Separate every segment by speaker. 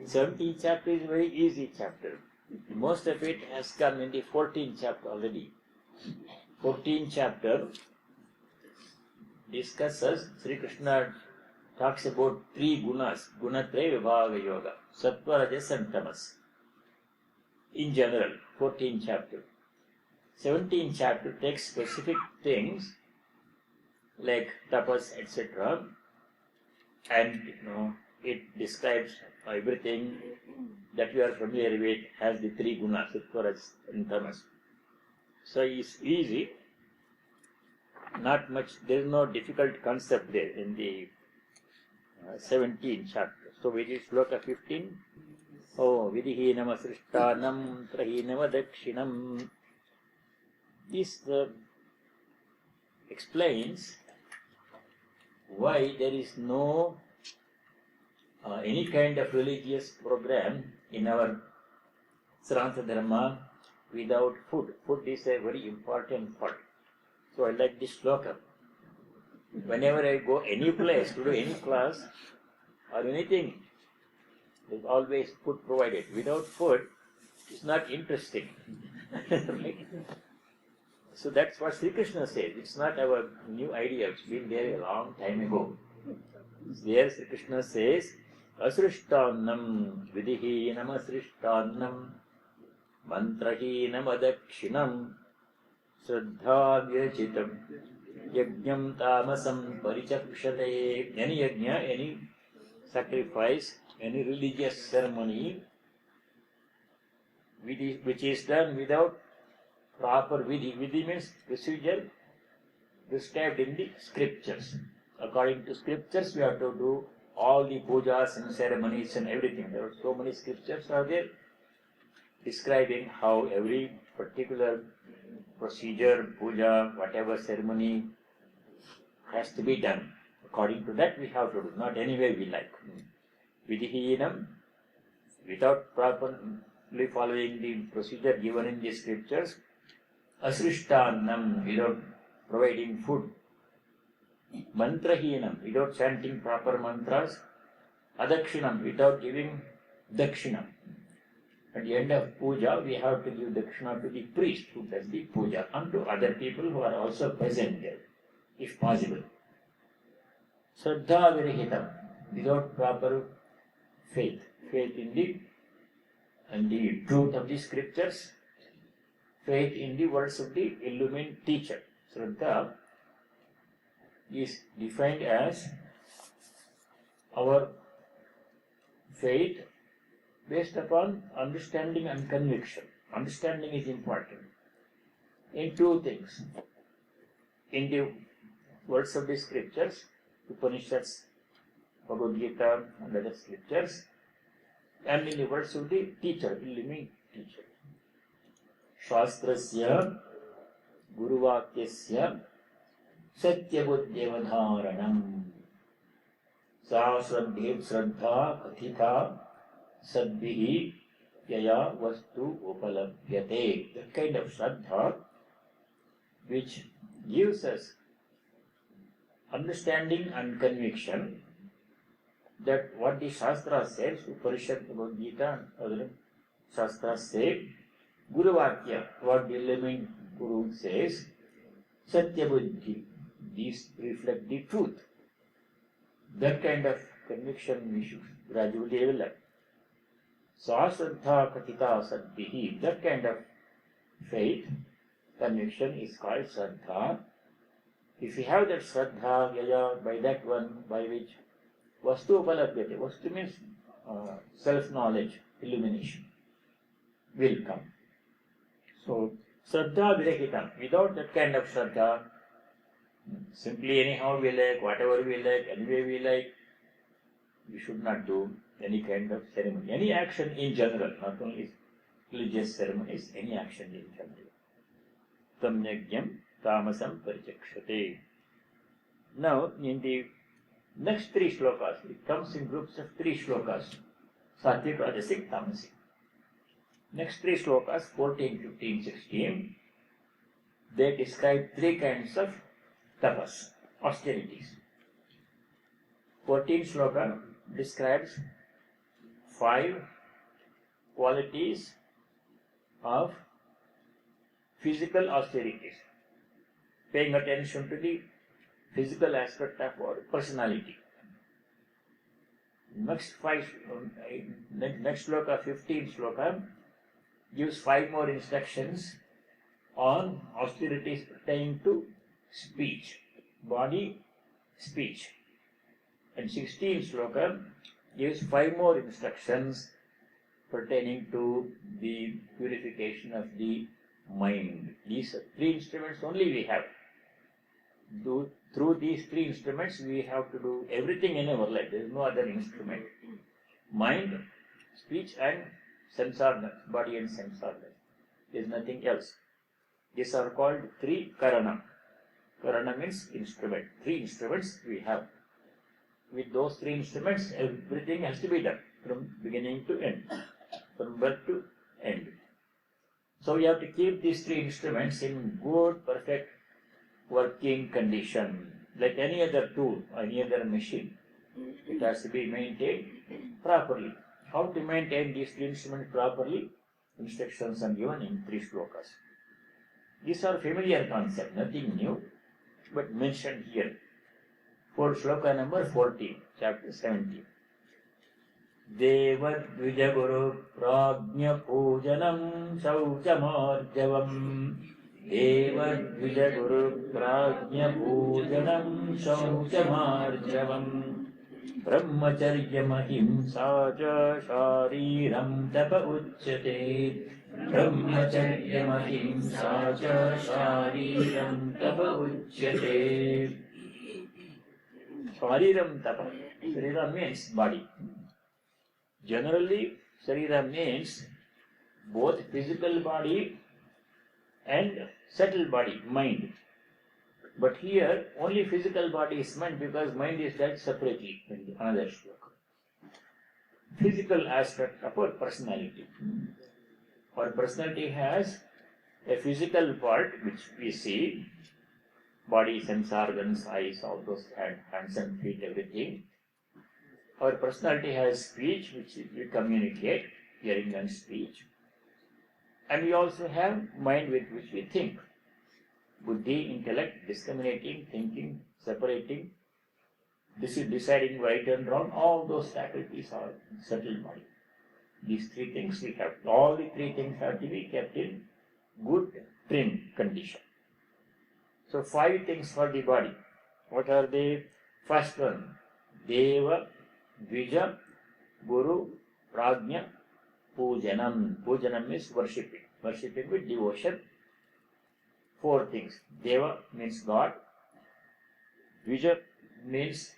Speaker 1: 17th chapter is a very easy chapter. Most of it has come in the 14th chapter already. 14th chapter discusses, Sri Krishna talks about three gunas, gunatraya vibhaga yoga, sattva, rajas and tamas. In general, 14th chapter. 17th chapter takes specific things like tapas, etc. And it describes everything that you are familiar with as the three gunas, sattva, rajas and tamas. So it's easy, not much, there is no difficult concept there in the 17th chapter. So which is sloka 15? Oh, vidihinam asrishtanam trahinam dakshinam. This explains why there is no any kind of religious program in our Sanatana Dharma without food. Food is a very important part. So I like this sloka. Whenever I go any place to do any class or anything, there is always food provided. Without food, it's not interesting. Right? So that's what Sri Krishna says. It's not our new idea. It's been there a long time ago. There Sri Krishna says, asrishtannam vidihinam asrishtannam mantrahinam adakshinam Shraddha virachitam yajñam tamasam parichakshate. Any yajna, any sacrifice, any religious ceremony which is done without proper vidhi. Vidhi means procedure prescribed in the scriptures. According to scriptures, we have to do all the pujas and ceremonies and everything. There are so many scriptures are there describing how every particular procedure, puja, whatever ceremony has to be done. According to that we have to do, not any way we like. Vidihinam, without properly following the procedure given in the scriptures. Asrishtannam, without providing food. Mantrahinam, without chanting proper mantras. Adakshinam, without giving dakshinam. At the end of puja, we have to give dakshina to the priest who does the puja and to other people who are also present there, if possible. Shraddha virahitam, without proper faith. Faith in the truth of the scriptures, faith in the words of the illumined teacher. Shraddha is defined as our faith based upon understanding and conviction. Understanding is important in two things. In the words of the scriptures, Upanishads, Bhagavad Gita and other scriptures, and in the words of the teacher, illumined teacher. Shastrasya Guruvakyasya Satyabuddhyavadharanam Sa Shraddha Kathitha Sadbihi Yaya Vastu Upalabhyate. That kind of Shraddha which gives us understanding and conviction that what the Shastra says, Upanishad, Bhagavad Gita and other Shastras say, Guru Vakya, what the illumined Guru says, Satya Buddhi, these reflect the truth. That kind of conviction we should gradually develop. Sasraddha Katita Sadbihi, that kind of faith, conviction is called Shraddha. If you have that Shraddha, Yaya, by that one, by which Vastu Upalabhyate, Vastu means self-knowledge, illumination, will come. So, Shraddha Virahitam, without that kind of Shraddha, simply anyhow we like, whatever we like, anyway we like, we should not do any kind of ceremony, any action in general, not only religious ceremonies, any action in general. Tam yajñam tamasam parichakshate. Now, in the next three shlokas, it comes in groups of three shlokas, Satvik, Rajasic, Tamasic. Next three shlokas, 14, 15, 16, they describe three kinds of tapas, austerities. 14th shloka describes 5 qualities of physical austerities, paying attention to the physical aspect of our personality. Next sloka, 15th sloka, gives 5 more instructions on austerities pertaining to speech, body, speech. And 16th sloka gives 5 more instructions pertaining to the purification of the mind. These are 3 instruments only we have. Through these 3 instruments we have to do everything in our life. There is no other instrument. Mind, speech and sense organs, body and sense organs. There is nothing else. These are called 3 karana. Karana means instrument. 3 instruments we have. With those 3 instruments, everything has to be done from beginning to end, from birth to end. So we have to keep these 3 instruments in good, perfect working condition, like any other tool, any other machine. It has to be maintained properly. How to maintain these 3 instruments properly? Instructions are given in 3 slokas. These are familiar concepts, nothing new, but mentioned here. For sloka number 14, chapter 17. Devadvijaguru prajna pujanam sauchamarjavam. Devadvijaguru prajna pujanam sauchamarjavam. Brahmacharyam ahimsa ca shariram tapa uchyate. Brahmacharyam ahimsa ca shariram tapa uchyate. Shariram tapa. Sharira means body. Generally, Sharira means both physical body and subtle body, mind. But here, only physical body is meant because mind is dealt separately in another shloka. Physical aspect of our personality. Our personality has a physical part which we see, body, sense organs, eyes, all those hands and feet, everything. Our personality has speech, which we communicate, hearing and speech. And we also have mind with which we think. Buddhi, intellect, discriminating, thinking, separating, deciding right and wrong, all those faculties are subtle body. These 3 things we have. All the 3 things have to be kept in good, trim condition. So 5 things for the body. What are they? First one, Deva, Dvija, Guru, Prajna, Pujanam. Pujanam means worshipping. Worshipping with devotion. 4 things. Deva means God. Dvija means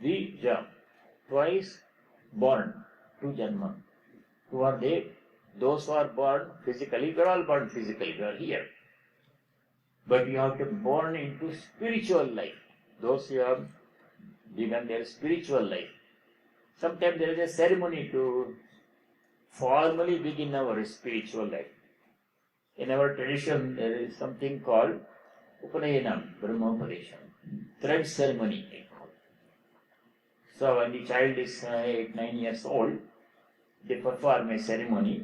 Speaker 1: Dvija, twice born, 2 janma. Who are they? Those who are born physically. We are all born physically. We are here. But you have to be born into spiritual life. Those who have begun their spiritual life. Sometimes there is a ceremony to formally begin our spiritual life. In our tradition, there is something called Upanayana, Brahmopadesha, thread ceremony. So when the child is 8, 9 years old, they perform a ceremony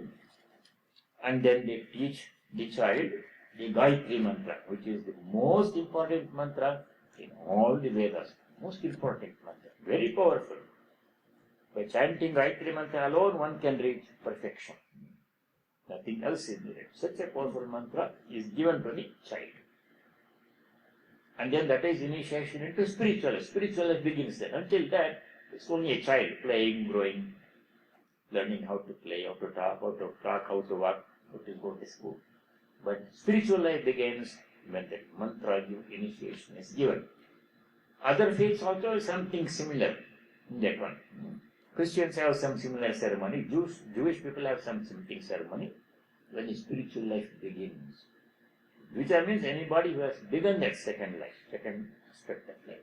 Speaker 1: and then they teach the child the Gayatri mantra, which is the most important mantra in all the Vedas. Most important mantra, very powerful. By chanting Gayatri mantra alone, one can reach perfection. Nothing else is needed. Such a powerful mantra is given to the child. And then that is initiation into spiritual life. Spiritual life begins there. Until that, it's only a child playing, growing, learning how to play, how to talk, how to walk, how to go to school. But spiritual life begins when the mantra initiation is given. Other faiths also have something similar in that one. Christians have some similar ceremony. Jewish people have something ceremony when the spiritual life begins. Which means anybody who has begun that second life, second aspect of life.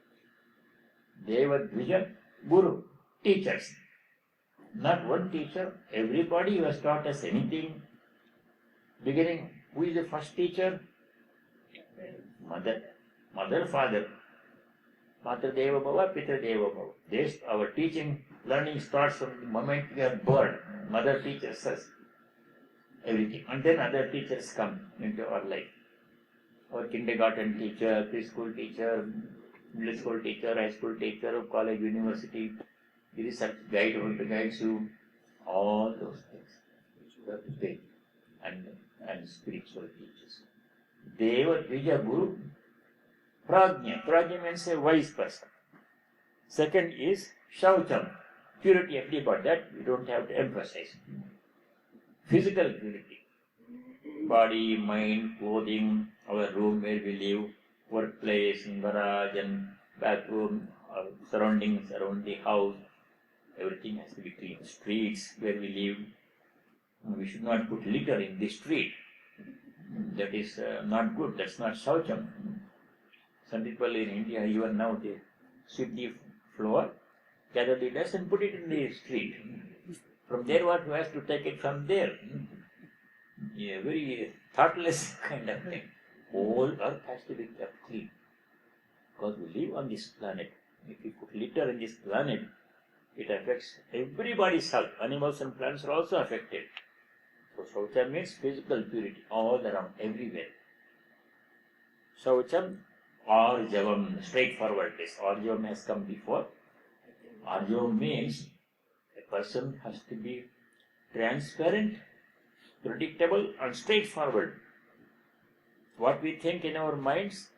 Speaker 1: Deva, Dvija, Guru, teachers. Not one teacher, everybody who has taught us anything. Beginning, who is the first teacher? Mother. Mother, father. Matra Deva Bhava, Pitra Deva Bhava. This, our teaching Learning starts from the moment we are born. Mother teaches us everything, and then other teachers come into our life. Our kindergarten teacher, preschool teacher, middle school teacher, high school teacher, college, university, the research guide who guides you, all those things you have to pay, and spiritual teachers. Deva Dvija Guru Prajna. Prajna means a wise person. Second is Shaucham, purity of the body. That we don't have to emphasize. Physical purity. Body, mind, clothing, our room where we live, workplace, garage and bathroom, surroundings around the house, everything has to be clean. Streets where we live, we should not put litter in the street. That is not good. That's not Shaucham. Some people in India, even now, they sweep the floor, gather the dust and put it in the street. From there, what who has to take it from there? Yeah, very thoughtless kind of thing. Whole earth has to be kept clean. Because we live on this planet. If we put litter in this planet, it affects everybody's health. Animals and plants are also affected. So Shaucham means physical purity all around, everywhere. Shaucham, Arjavam, straightforwardness. Arjavam has come before. Arjavam means a person has to be transparent, predictable and straightforward. What we think in our minds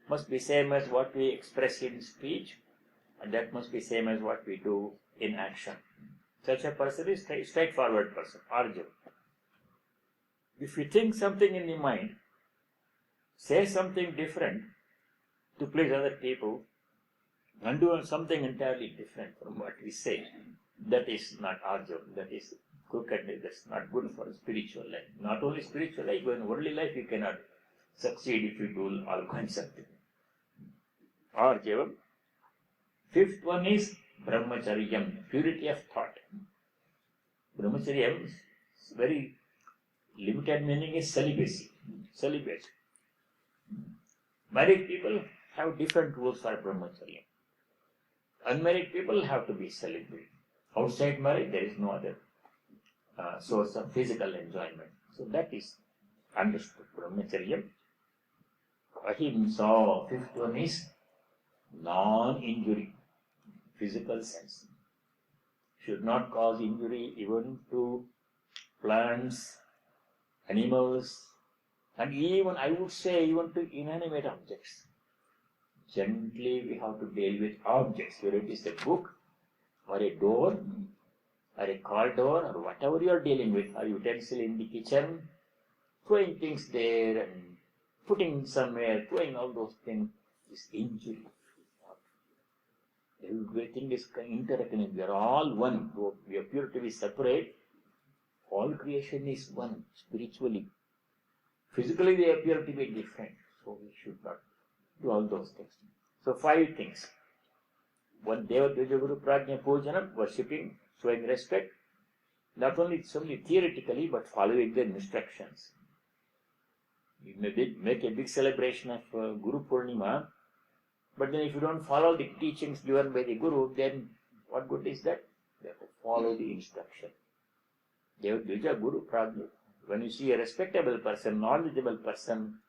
Speaker 1: must be same as what we express in speech, and that must be same as what we do in action. Such a person is straightforward person, Arjun. If we think something in the mind, say something different to please other people, and do something entirely different from what we say, that is not Arjun, that is crooked, that's not good for spiritual life. Not only spiritual life, but in worldly life you cannot succeed if you do all kinds of things. Arjavam. Fifth one is Brahmacharyam, purity of thought. Brahmacharyam, very limited meaning is celibacy. Celibate. Married people have different rules for Brahmacharya. Unmarried people have to be celibate. Outside marriage, there is no other source of physical enjoyment. So that is understood. Brahmacharya. Ahimsa. Fifth one is non-injury. Physical sense. Should not cause injury even to plants, animals, and even, I would say, even to inanimate objects. Gently we have to deal with objects, whether it is a book, or a door, or a car door, or whatever you are dealing with, or utensil in the kitchen, throwing things there and putting somewhere, throwing all those things is injury. Everything is interconnected. We are all one. We appear to be separate. All creation is one spiritually. Physically they appear to be different. So we should not do all those things. So 5 things. One, Deva Dvija Guru Prajna Pujanam, worshipping, showing respect. Not only theoretically, but following their instructions. You may make a big celebration of Guru Purnima, but then if you don't follow the teachings given by the Guru, then what good is that? You have to follow the instruction. Deva Dvija Guru Prajna. When you see a respectable person, knowledgeable person,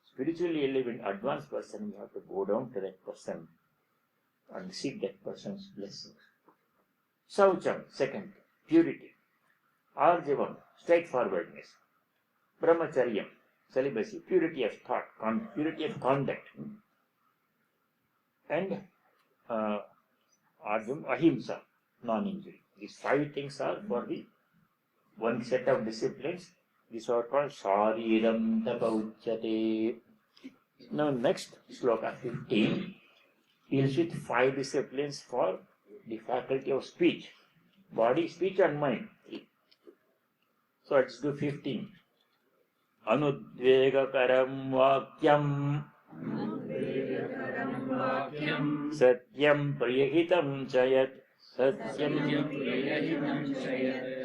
Speaker 1: spiritually elevate, advanced person, you have to go down to that person and seek that person's blessings. Saucham, second, purity. Arjavam, straightforwardness. Brahmacharyam, celibacy, purity of thought, purity of conduct. And Arjun, ahimsa, non-injury. These 5 things are for the one set of disciplines. These are called Shariram Tapa Uchyate. Now next, sloka 15, deals with 5 disciplines for the faculty of speech. Body, speech and mind. So let's do 15. Anudvegakaram vakyam Satyam Priyahitam Chayat Satyam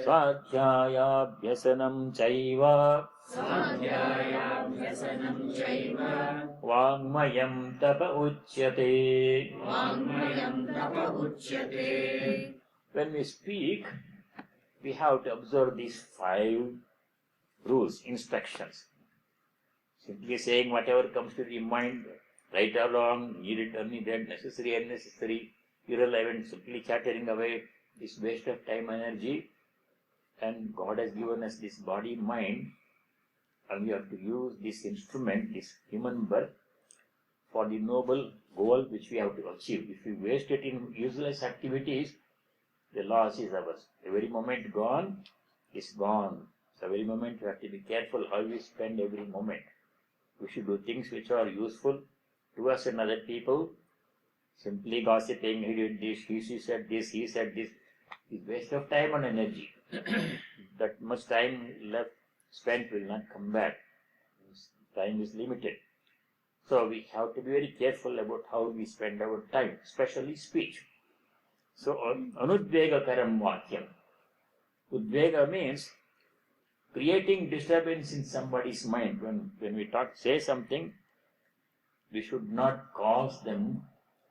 Speaker 1: Swadhyayabhyasanam Chaiva Vangmayam Tapa Uchyate. when we speak, we have to observe these 5 rules, instructions. Simply saying whatever comes to the mind, right or wrong, needed, unneeded, necessary, unnecessary, irrelevant, simply chattering away, is waste of time, energy. And God has given us this body, mind, and we have to use this instrument, this human birth, for the noble goal which we have to achieve. If we waste it in useless activities, the loss is ours. Every moment gone is gone. So every moment we have to be careful how we spend every moment. We should do things which are useful to us and other people. Simply gossiping, he did this, he said this, he said this, is waste of time and energy. That much time left spent will not come back. Time is limited. So we have to be very careful about how we spend our time, especially speech. So anudvegakaram vakyam. Udvega means creating disturbance in somebody's mind. When we say something, we should not cause them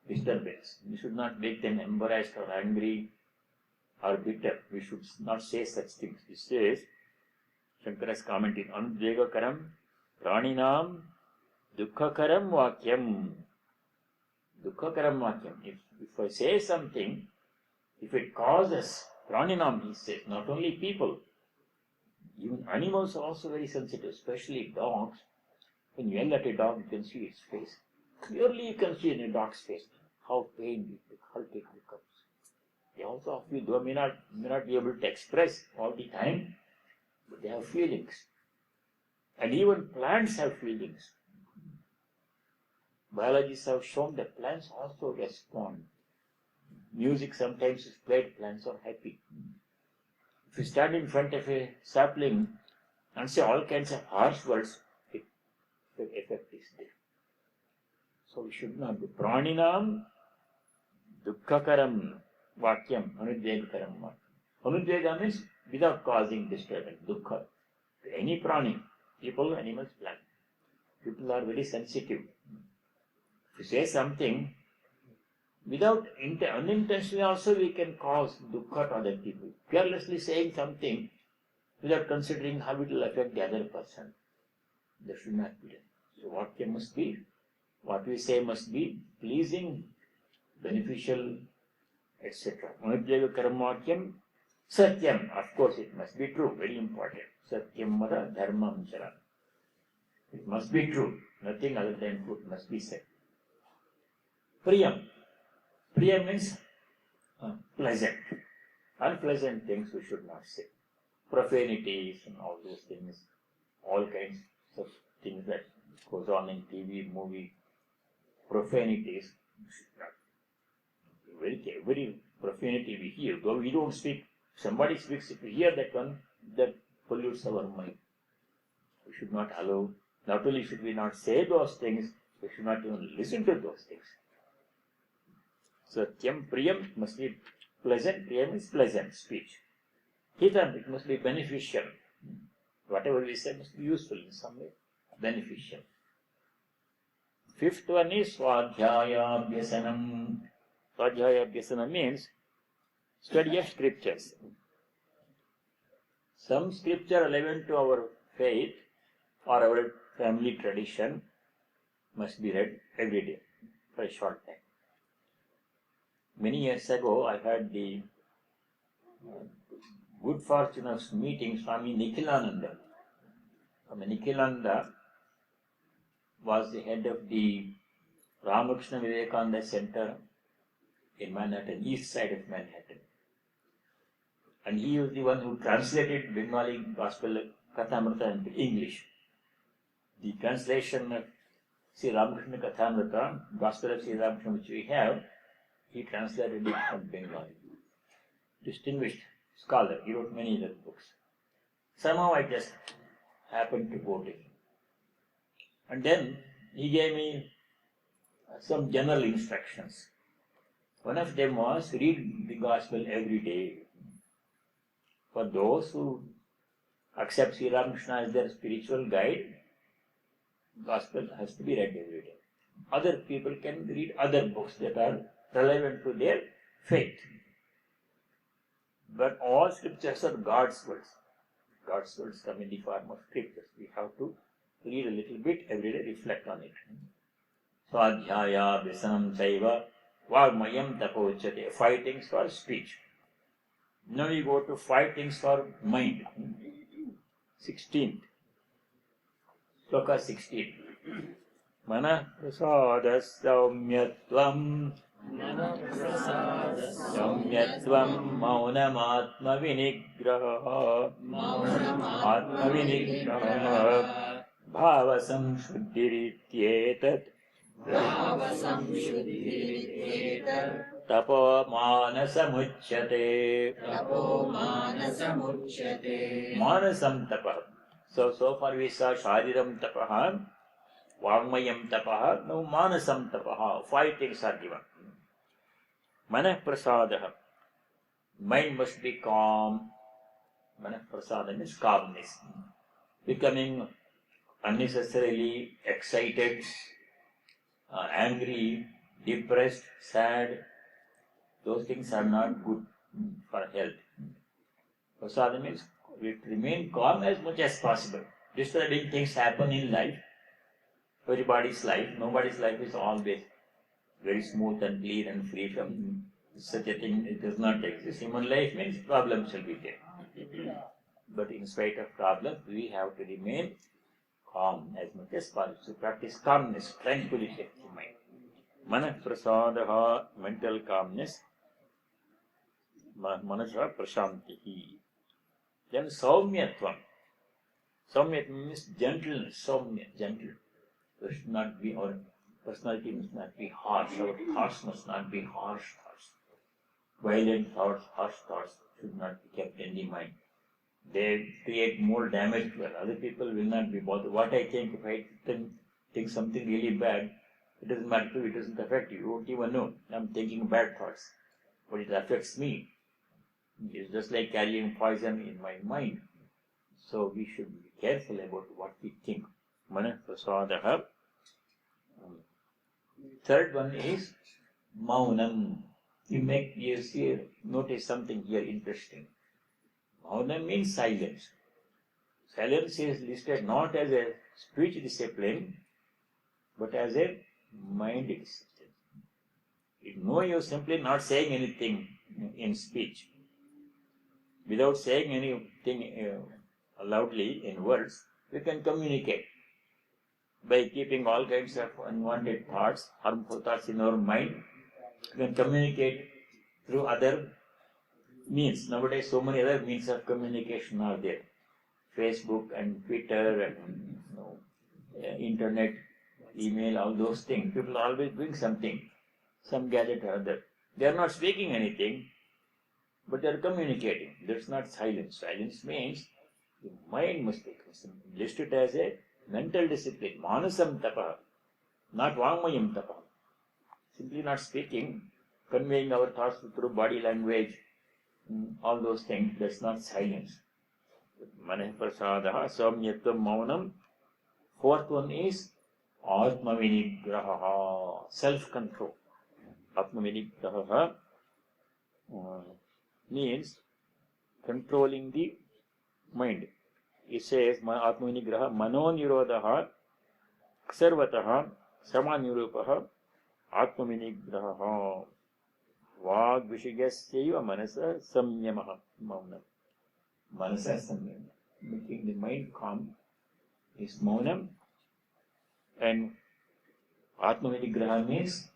Speaker 1: disturbance. We should not make them embarrassed or angry or bitter. We should not say such things. He says, Shankara's comment in Anudvegakaram Praninam Dukkakaram Vakyam. Dukkakaram Vakyam. If I say something, if it causes Praninam, he says, not only people, even animals are also very sensitive, especially dogs. When you yell at a dog, you can see its face. Clearly you can see in a dog's face how pain it becomes. They also feel, though may not be able to express all the time, but they have feelings. And even plants have feelings. Biologists have shown that plants also respond. Music sometimes is played, plants are happy. If you stand in front of a sapling and say all kinds of harsh words, the effect is there. So we should not do. Praninam Dukkakaram Vakyam, Anudvegakaram Vakyam. Anudvega means without causing disturbance, dukkha. Any prani, people, animals, plants. People are very sensitive. If you say something, without unintentionally also we can cause dukkha to other people. Carelessly saying something without considering how it will affect the other person. That should not be done. So what we say must be pleasing, beneficial, etc. Anudvegakaram Vakyam Satyam. Of course it must be true, very important. Satyam Mada Dharmam Chara. It must be true. Nothing other than truth must be said. Priyam. Priyam means pleasant. Unpleasant things we should not say. Profanities and all those things. All kinds of things that goes on in TV, movie. Profanities. Very profanity we hear. Though we don't speak, somebody speaks, if we hear that one, that pollutes our mind. We should not allow, not only should we not say those things, we should not even listen to those things. Satyam, Priyam must be pleasant. Priyam is pleasant speech. Hitam, it must be beneficial. Whatever we say must be useful in some way, beneficial. Fifth one is Swadhyaya Abhyasanam. Swadhyaya Abhyasana means study of scriptures. Some scripture relevant to our faith or our family tradition must be read every day for a short time. Many years ago, I had the good fortune of meeting Swami Nikhilananda. Swami Nikhilananda was the head of the Ramakrishna Vivekananda Center in Manhattan, east side of Manhattan. And he was the one who translated Bengali Gospel Kathamrita into English. The translation of Sri Ramakrishna Kathamrita, Gospel of Sri Ramakrishna, which we have, he translated it from Bengali. Distinguished scholar, he wrote many other books. Somehow I just happened to go to him. And then he gave me some general instructions. One of them was read the Gospel every day. For those who accept Sri Ramakrishna as their spiritual guide, Gospel has to be read every day. Other people can read other books that are relevant to their faith. But all scriptures are God's words. God's words come in the form of scriptures. We have to read a little bit every day, reflect on it. Swadhyaya Vyasanam Chaiva Vagmayam Tapochyate. 5 things for speech. Now we go to 5 things for mind. 16th. Sloka 16. Mana prasada saumyatvam saumyatvam maunamatma vinigraha bhavasam shuddhirityetat tapo manasamuchyate. Manasam tapah. So far we saw Shariram tapaha, Vagmayam tapaha, now Manasam tapaha. 5 things are given. Manah prasadaha. Mind must be calm. Manah prasada means calmness. Becoming unnecessarily excited, angry, depressed, sad, those things are not good for health. Prasada means we remain calm as much as possible. Disturbing things happen in life. Everybody's life, nobody's life is always very smooth and clean and free from such a thing. It does not exist. Human life means problems shall be there. But in spite of problems, we have to remain calm as much as possible. So practice calmness, tranquility of mind. Manah prasadaha, mental calmness. Manasa prashantihi. Then saumyatvam. Saumyatvam means gentleness. Saumya, gentle. It should not be, our personality must not be harsh. Our thoughts must not be harsh thoughts. Violent thoughts, harsh thoughts should not be kept in the mind. They create more damage to other people. Will not be bothered. What I think, if I think something really bad, it doesn't matter to you, it doesn't affect you. You won't even know. I'm thinking bad thoughts. But it affects me. It's just like carrying poison in my mind. So we should be careful about what we think. Manah prasadaha. Third one is maunam. You see, notice something here interesting. Maunam means silence. Silence is listed not as a speech discipline, but as a mind discipline. You know, you're simply not saying anything in speech. Without saying anything loudly in words, we can communicate by keeping all kinds of unwanted thoughts, harmful thoughts in our mind. We can communicate through other means. Nowadays, so many other means of communication are there. Facebook and Twitter and internet, email, all those things. People are always doing something, some gadget or other. They are not speaking anything, but they are communicating. That's not silence. Silence means the mind must be listed as a mental discipline. Manasam tapaha, not Vagmayam tapaha. Simply not speaking, conveying our thoughts through body language, all those things, that's not silence. Manah prasadaha, saumyatvam maunam. 4th one is atma vinigraha, self-control. Atma vinigraha means controlling the mind. It says, atma vinigraha, mano nirodhaha, sarvataha, samanirupaha, atma vinigraha. Vag vishayasyaiva manasa samyamaha, maunam. Manasa samyam, making the mind calm, is maunam. And atma vinigraha means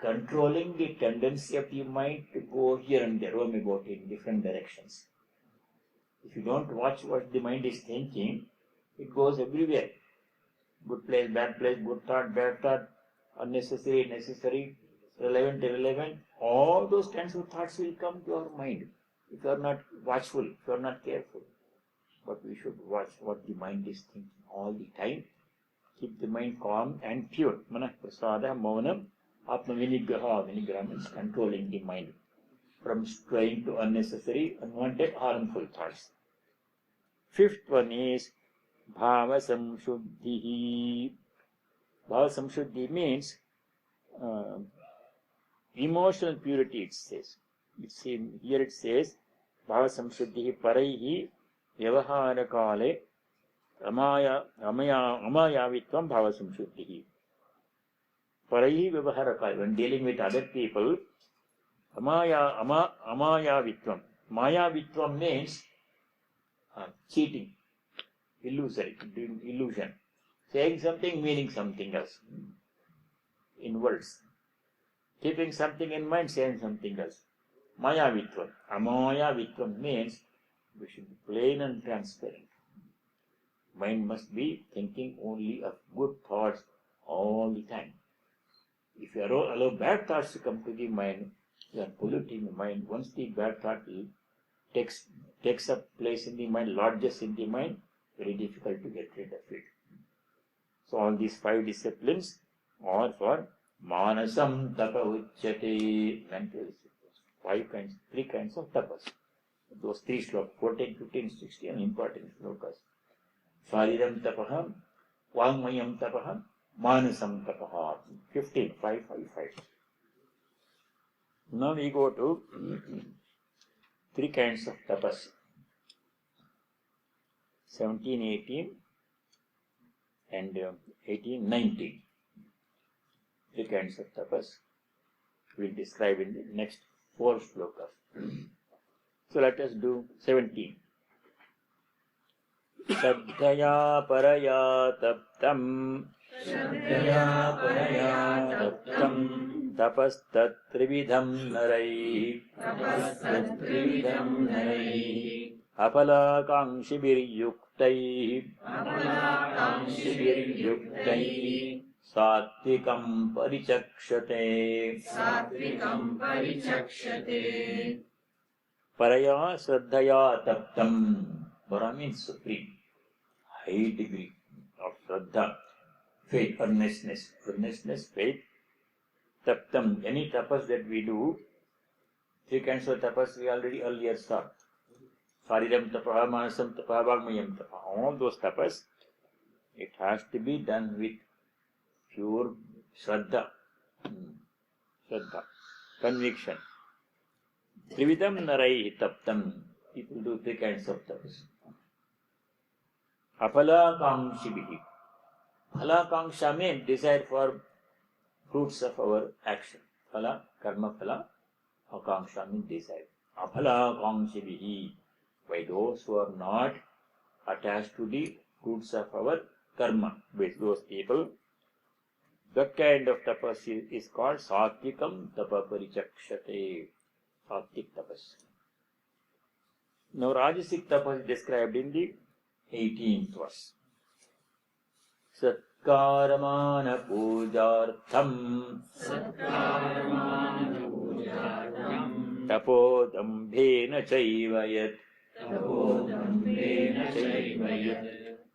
Speaker 1: controlling the tendency of the mind to go here and there, roam about in different directions. If you don't watch what the mind is thinking, it goes everywhere. Good place, bad place, good thought, bad thought, unnecessary, necessary, relevant, irrelevant. All those kinds of thoughts will come to our mind if you are not watchful, if you are not careful. But we should watch what the mind is thinking all the time. Keep the mind calm and pure. Manah prasada maunam atma vinigraha. Vinigraha means controlling the mind from straying to unnecessary, unwanted, harmful thoughts. 5th one is bhava samshuddhi. Bhava samshuddhi means emotional purity, it says. Here it says bhavasamshuddhi paraihi vyavahara kale amayavitvam bhavasamshuddhi. Paraihi vyavahara kale, when dealing with other people, amayavitvam. Mayavitvam means cheating, illusory, illusion. Saying something, meaning something else. In words. Keeping something in mind, saying something else. Mayavitvam. Amayavitvam means we should be plain and transparent. Mind must be thinking only of good thoughts all the time. If you allow bad thoughts to come to the mind, you are polluting the mind. Once the bad thought takes up place in the mind, lodges in the mind, very difficult to get rid of it. So all these 5 disciplines are for manasam tapa uchyate, mental disciplines. 3 kinds of tapas. Those 3 slokas, 14, 15, 16 important slokas. Shariram tapaha, vangmayam tapaha, manasam tapaha. 15, 5, 5, 5. Now we go to 3 kinds of tapas. 17, 18 and 18, 19. 3 kinds of tapas we will describe in the next 4 slokas. So let us do 17. Saddhaya paraya taptam tapastat trividham narai apalakankshibiryuktai Satvikam parichakshate. Paraya Shraddhaya Taptam. Para means supreme, high degree of Shraddha, faith, earnestness, faith. Taptam, any tapas that we do, 3 kinds of tapas we already earlier saw. Shariram tapaha, manasam tapaha, vagmayam tapaha. All those tapas, it has to be done with pure Shraddha, conviction. Trividham narai taptam. People do 3 kinds of tapas. Apalakankshibihi. Apalakanksha means desire for fruits of our action. Phala, karma phala. Akanksha means desire. Apalakankshibihi. By those who are not attached to the fruits of our karma. With those people, that kind of tapas is called Satvikam tapa parichakshate. Satvik tapas. Now Rajasic tapas is described in the 18th verse. Satkaramana pujartham tapodambhena chaivayat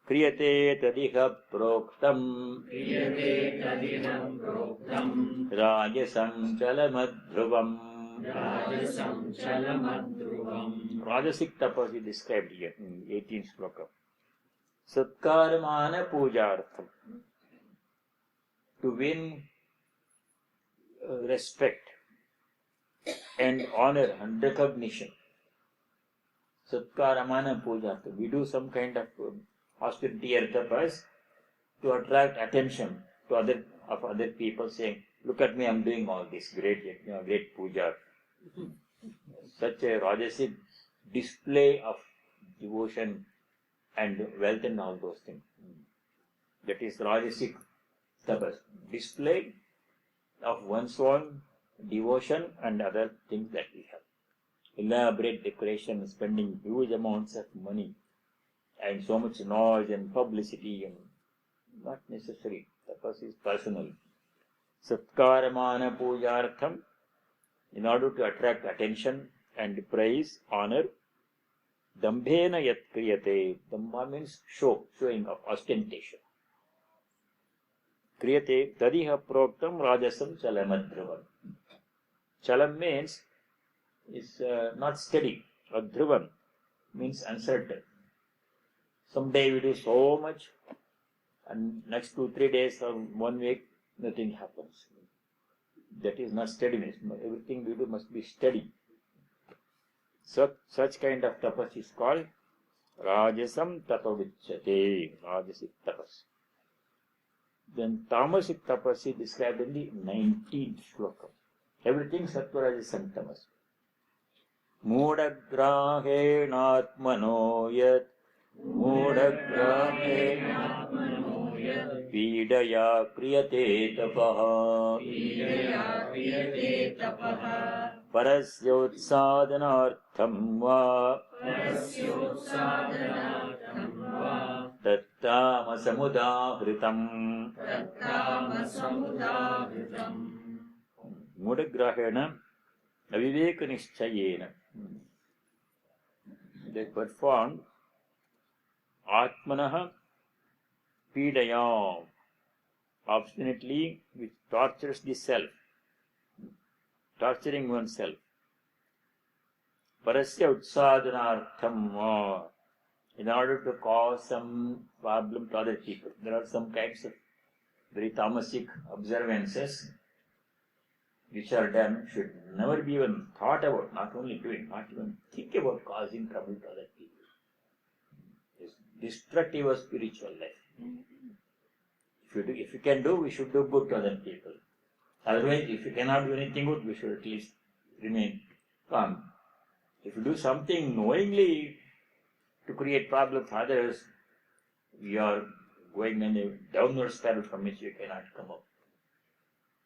Speaker 1: kriyate tadiha proktam rajasam chalamadhruvam. Rajasic tapas is described here in 18th sloka. Satkaramana pujartham. To win respect and honor and recognition. Satkaramana pujartham. We do some kind of austerity or tapas to attract attention to other people, saying, "Look at me, I'm doing all this great puja." Such a Rajasic display of devotion and wealth and all those things. That is Rajasic tapas. Display of one's own devotion and other things that we have. Elaborate decoration, spending huge amounts of money and so much noise and publicity, and not necessary. Tapas is personal. Satkaramana pujartham, in order to attract attention and praise, honor. Dambhena yat kriyate. Dambha means showing of ostentation. Kriyate tadiha proktam rajasam chalamadhruvam. Chalam means is not steady. Adhruvam means uncertain. Someday we do so much, and next 2-3 days or 1 week, nothing happens. That is not steadiness. Everything we do must be steady. Such kind of tapas is called Rajasam Tapavichyate, Rajasic tapas. Then Tamasic tapas is described in the 19th shloka. Everything Sattva-Rajasam tamas. Mudagrāhenātmano yat Pīdaya kriyate tapaha Parasyotsādanārtham vā Tattamasamudāhritam. Mudagrahena aviveka-nischayena. They performed Atmanaha Pīdaya, obstinately, which tortures the self, torturing oneself. Parasya Utsadanartham, in order to cause some problem to other people. There are some kinds of very tamasic observances which are done, should never be even thought about, not only doing, not even think about causing trouble to other people. It's destructive of spiritual life. If you can do, we should do good to other people. Otherwise, if you cannot do anything good, we should at least remain calm. If you do something knowingly to create problems for others, you are going in a downward spiral from which you cannot come up.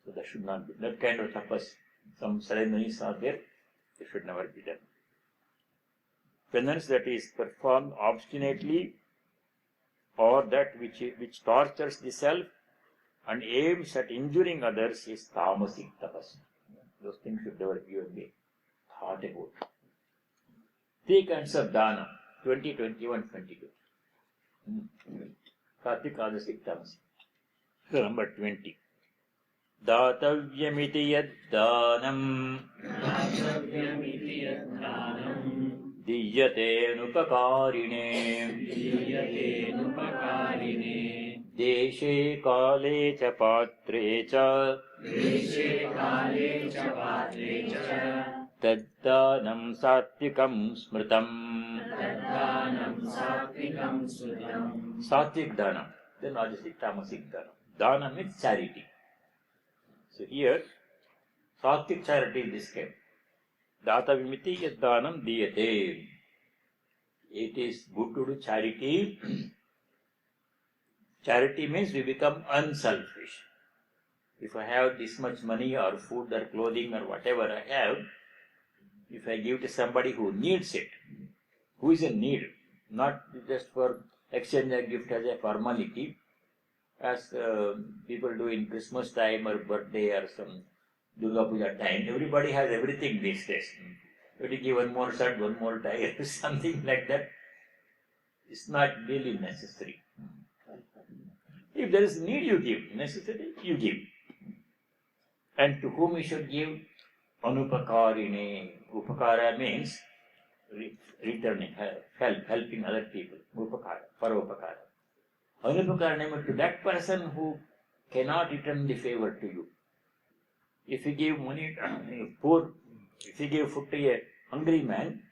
Speaker 1: So that should not be. That kind of tapas, some ceremonies are there, they should never be done. Penance that is performed obstinately, or that which tortures the self and aims at injuring others, is tamasic tapas. Those things should never even be thought about. 3 kinds of dana, 20, 21, 22. Sattvic, Rajasic, Tamasic. So number 20. Dātavyamiti yad-dānam Diyate nupakārine Deshe kāle ca patre ca Taddanam satvikam smritam. Sattvic dana, then Rajasic, Tamasic dana. Dana means charity. So here, Sattvic charity is described. Data vimiti yad danam diyate. It is good to do charity. Charity means we become unselfish. If I have this much money or food or clothing or whatever I have, if I give to somebody who needs it, who is in need, not just for exchange a gift as a formality, as people do in Christmas time or birthday or some Durga Puja time. Everybody has everything these days. But you give one more shirt, one more tie, or something like that. It's not really necessary. If there is need, you give. Necessity, you give. And to whom you should give? Anupakarine. Upakara means returning, helping other people. Upakara, paropakara. Anupakarane, to that person who cannot return the favor to you. If you give money to if you give food to a hungry man,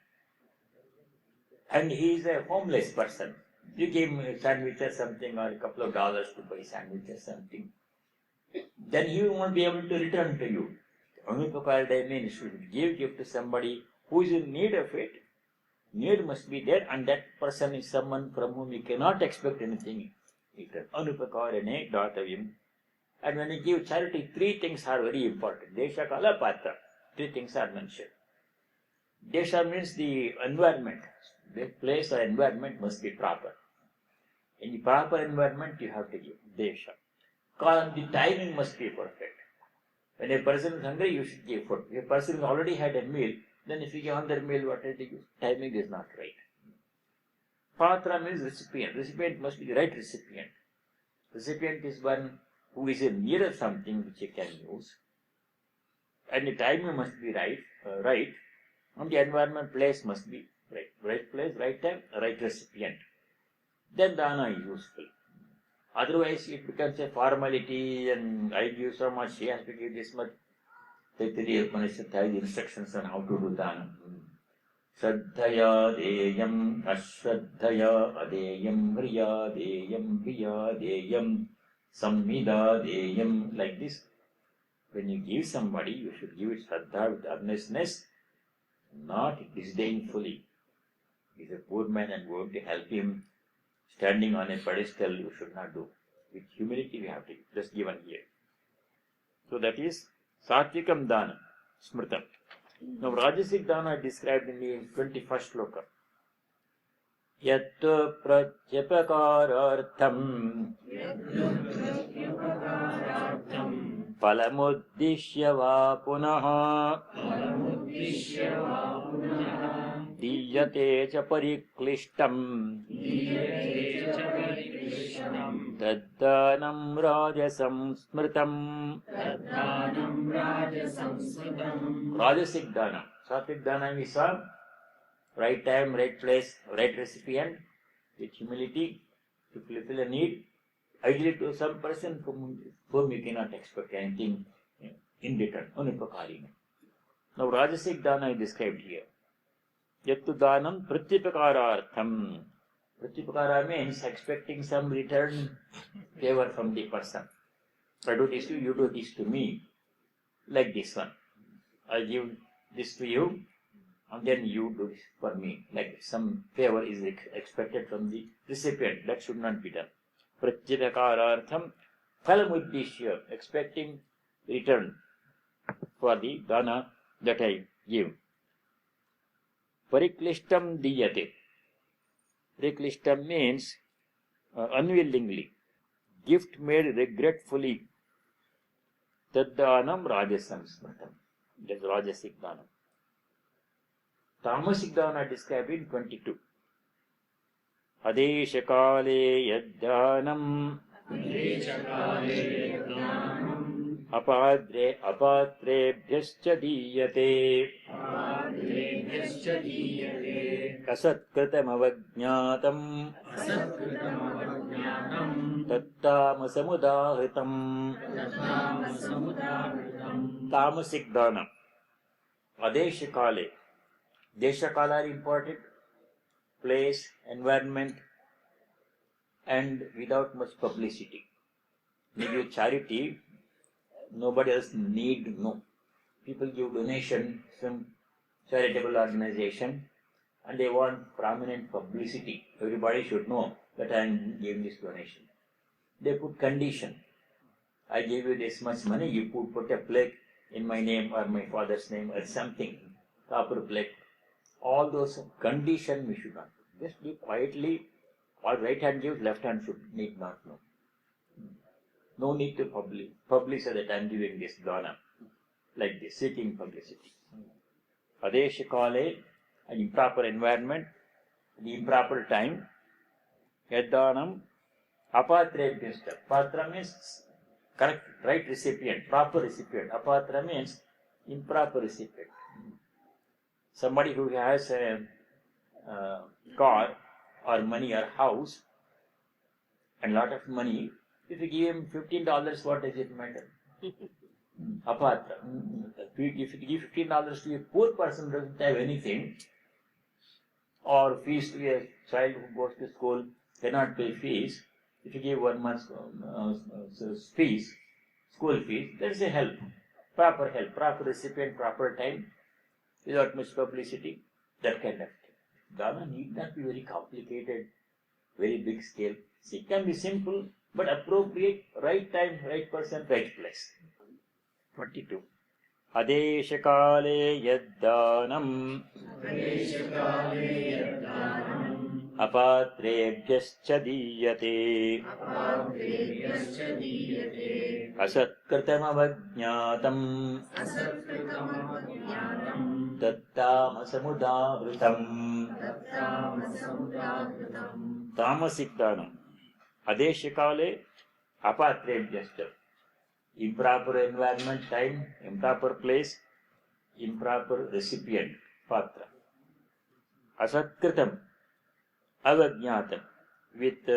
Speaker 1: and he is a homeless person, you give him a sandwich or something, or a couple of dollars to buy sandwich or something, then he won't be able to return to you. Anupakarane means you should give gift to somebody who is in need of it. Need must be there, and that person is someone from whom you cannot expect anything. Anupakarane datavim. And when you give charity, 3 things are very important. Desha, Kala, Patra. 3 things are mentioned. Desha means the environment. The place or environment must be proper. In the proper environment, you have to give Desha. Kala, the timing must be perfect. When a person is hungry, you should give food. If a person has already had a meal, then if you give another meal, what is the use? Timing is not right. Patra means recipient. Recipient must be the right recipient. Recipient is one who is in need of something which he can use. And the timing must be right, and the environment, place must be right. Right place, right time, right recipient. Then dana is useful. Otherwise, it becomes a formality, and I give so much, he has to give this much. Taittiriya Upanishad has instructions on how to do dana. Shraddhaya deyam, ashraddhaya adeyam, hriya deyam, priya deyam, samhida deyam. Like this. When you give somebody, you should give it shraddha with earnestness, not disdainfully. He is a poor man and going to help him, standing on a pedestal, you should not do. With humility we have to give. Just given here. So that is Satvikam Dana, Smritam. Now Rajasic Dana described in the 21st sloka. Yattu pratyapakarartham palamuddishya va punaha diyate cha pariklishtam taddanam rajasam smritam. Rajasic Dana. Sattvic Dana we saw right time, right place, right recipient, with humility to fulfill a need, ideally to some person from whom you cannot expect anything in return. Anupakarina. Now Rajasic Dana is described here. Yattu Danam Pratyupakarartham. Pratyupakara means expecting some return favor from the person. I do this to you, you do this to me. Like this one. I give this to you, and then you do this for me. Like some favor is expected from the recipient. That should not be done. Pratyupakarartham phalamuddishya, expecting return for the dana that I give. Pariklishtam diyate. Pariklishtam means unwillingly. Gift made regretfully. Taddanam rajasam smritam. That is Rajasic Dana. Tamasic Dana described in 22. Adeshakale yaddanam apatrebhyascha diyate asatkratam avajñātam tattamasamudahritam. Tamasic Dana. Adeshakale. Deshakala are important. Place, environment, and without much publicity. You give charity, nobody else need to know. People give donation, some charitable organization, and they want prominent publicity. Everybody should know that I am giving this donation. They put condition. I gave you this much money, you put a plaque in my name or my father's name or something, copper plaque. All those condition we should not do. Just give quietly, or right hand gives, left hand should need not know. No need to publish that I am giving this dana, like this, seeking publicity. Adeshakale, an improper environment, the improper time. Yaddanam apatrebhyascha. Patra means correct, right recipient, proper recipient. Apatra means improper recipient. Somebody who has a car or money or house and lot of money, if you give him $15, what does it matter? Apatra. If you give $15 to a poor person who doesn't have anything, or fees to a child who goes to school, cannot pay fees, if you give 1 month's fees, school fees, that is a help. Proper recipient, proper time, without much publicity, that kind of thing. Dana need not be very complicated, very big scale. It can be simple, but appropriate, right time, right person, right place. 22. Adeshakale yaddanam apatrebhyascha diyate asatkratam avajñātam tattamasamudahritam. Tamasic Dana. Adeshakale apatrebhyascha. Improper environment, time, improper place, improper recipient, patra. Asatkritam, avajñātam, with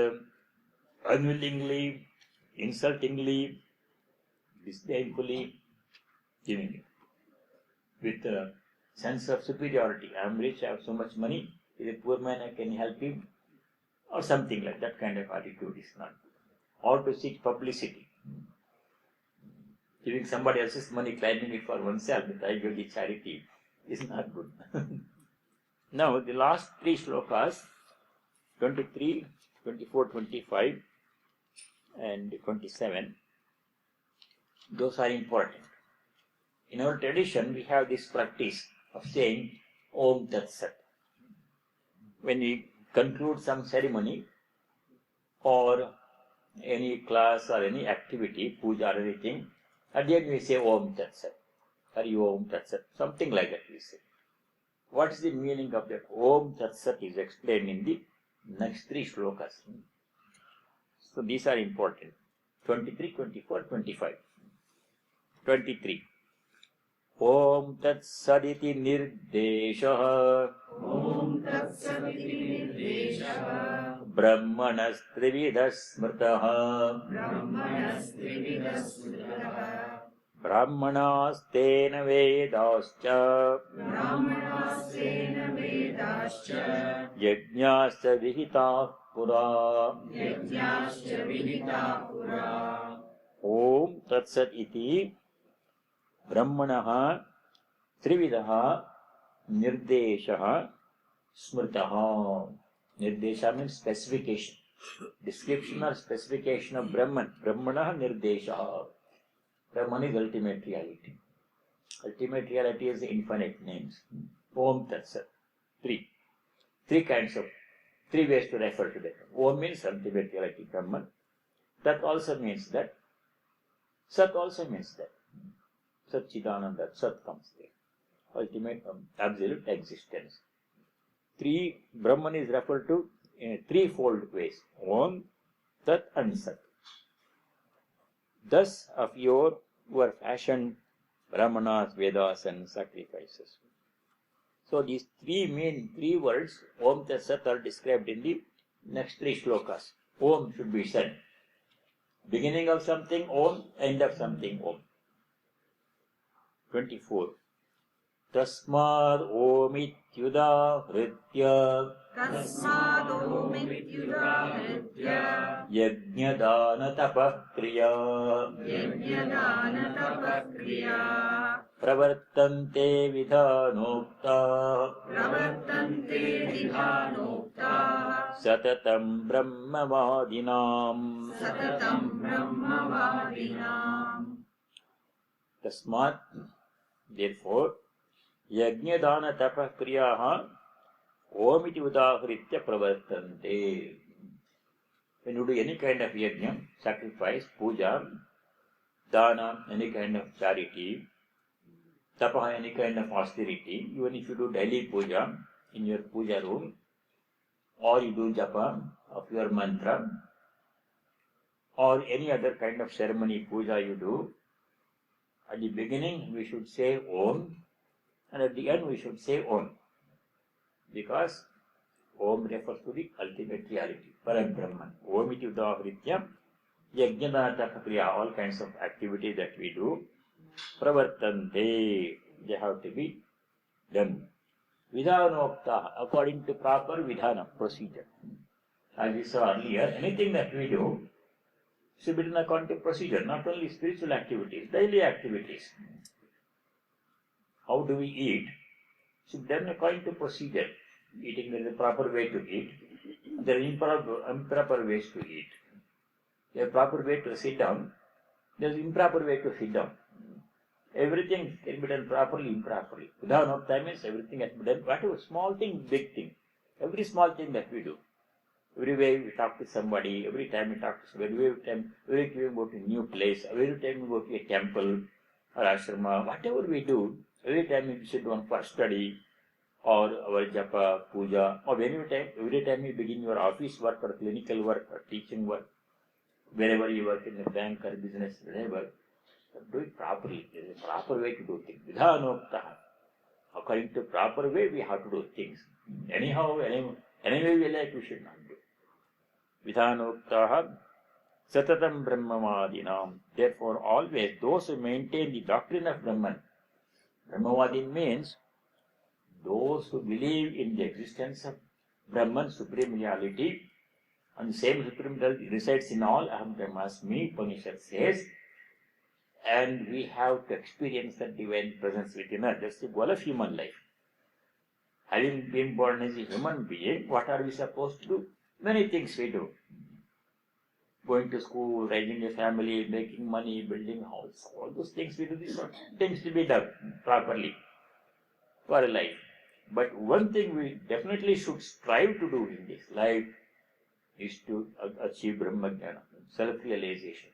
Speaker 1: unwillingly, insultingly, disdainfully giving it. With sense of superiority. I am rich, I have so much money, he is a poor man, I can help him, or something like that kind of attitude is not good. Or to seek publicity. Giving somebody else's money, claiming it for oneself, that I give the charity, is not good. Now, the last three shlokas, 23, 24, 25, and 27, those are important. In our tradition, we have this practice of saying Om Tat Sat. When we conclude some ceremony or any class or any activity, puja or anything, at the end we say Om Tat Sat, Hari Om Tat Sat, something like that we say. What is the meaning of that Om Tat Sat is explained in the next three shlokas. So these are important. 23, 24, 25. 23. Om Tat Saditi Nirdeshaha
Speaker 2: Om Tat Saditi Nirdeshaha
Speaker 1: Brahmanas Trividas Smrtaha
Speaker 2: Brahmanas Trividas Smrtaha
Speaker 1: Brahmanas Tena Vedascha
Speaker 2: Brahmanas Tena Vedascha
Speaker 1: Yajñascha Vihitah Pura
Speaker 2: Yajñascha Vihitah Pura.
Speaker 1: Om Tat Sat iti Brahmanaha Trividaha Nirdeshaha Smrtaha. Nirdesha means specification, description or specification of Brahman. Brahmanaha Nirdeshaha. Brahman is ultimate reality. Ultimate reality is infinite names. Om Tat Sat. Three kinds of, three ways to refer to that. Om means ultimate reality, Brahman. Tat also means that. Sat also means that. Satchidananda, Sat comes there. Ultimate, absolute existence. Three, Brahman is referred to in threefold ways. Om, Tat and Sat. Thus of yore were fashioned Brahmanas, Vedas and sacrifices. So these three words, Om Tat Sat, are described in the next three shlokas. Om should be said. Beginning of something, Om. End of something, Om. 24. Tasmad Omityuda Hritya
Speaker 2: Tasmad Omityudahritya
Speaker 1: Yajñadana Tapah Kriya
Speaker 2: Yajñadana Tapakriya
Speaker 1: Pravartante Vidhanokta
Speaker 2: Pravartante Vidhanokta
Speaker 1: Satatam Brahmavadinam.
Speaker 2: Satatam Brahmavadinam.
Speaker 1: Tasmat, therefore, Yajñadana Tapah Kriyaha Omiti Udahritya Pravartante. When you do any kind of yajna, sacrifice, puja, dana, any kind of charity, tapaha, any kind of austerity, even if you do daily puja in your puja room, or you do japa of your mantra, or any other kind of ceremony, puja you do, at the beginning we should say Om, and at the end we should say Om. Because Om refers to the ultimate reality, Param Brahman. Om iti udahritya, yajnana tapakriya, all kinds of activity that we do, pravartante, they have to be done. Vidhanokta, according to proper vidhana, procedure. As we saw earlier, anything that we do should be done according to procedure, not only spiritual activities, daily activities. How do we eat? Should be done according to procedure. Eating, there is a proper way to eat. There are improper ways to eat. There is a proper way to sit down. There is improper way to sit down. Everything can be done properly, improperly. Vidhanokta means everything has to be done. Whatever, small thing, big thing. Every small thing that we do. Every way we talk to somebody, every time we talk to somebody, every time we go to a new place, every time we go to a temple or ashrama, whatever we do, every time we sit down for study or our japa, puja, or every time you begin your office work or clinical work or teaching work, wherever you work in a bank or business, wherever, do it properly. There is a proper way to do things. Vidhanokta. According to proper way, we have to do things. Anyhow, any way we like, we should not do. Vidhanoktaha Satatam Brahmavadinam. Therefore, always those who maintain the doctrine of Brahman. Brahmavadin means those who believe in the existence of Brahman, supreme reality, and the same supreme reality resides in all, Aham Brahmasmi, Upanishad says, and we have to experience that divine presence within us. That's the goal of human life. Having been born as a human being, what are we supposed to do? Many things we do. Going to school, raising a family, making money, building a house, all those things we do. These are things to be done properly for a life. But one thing we definitely should strive to do in this life is to achieve Brahmajnana, self-realization,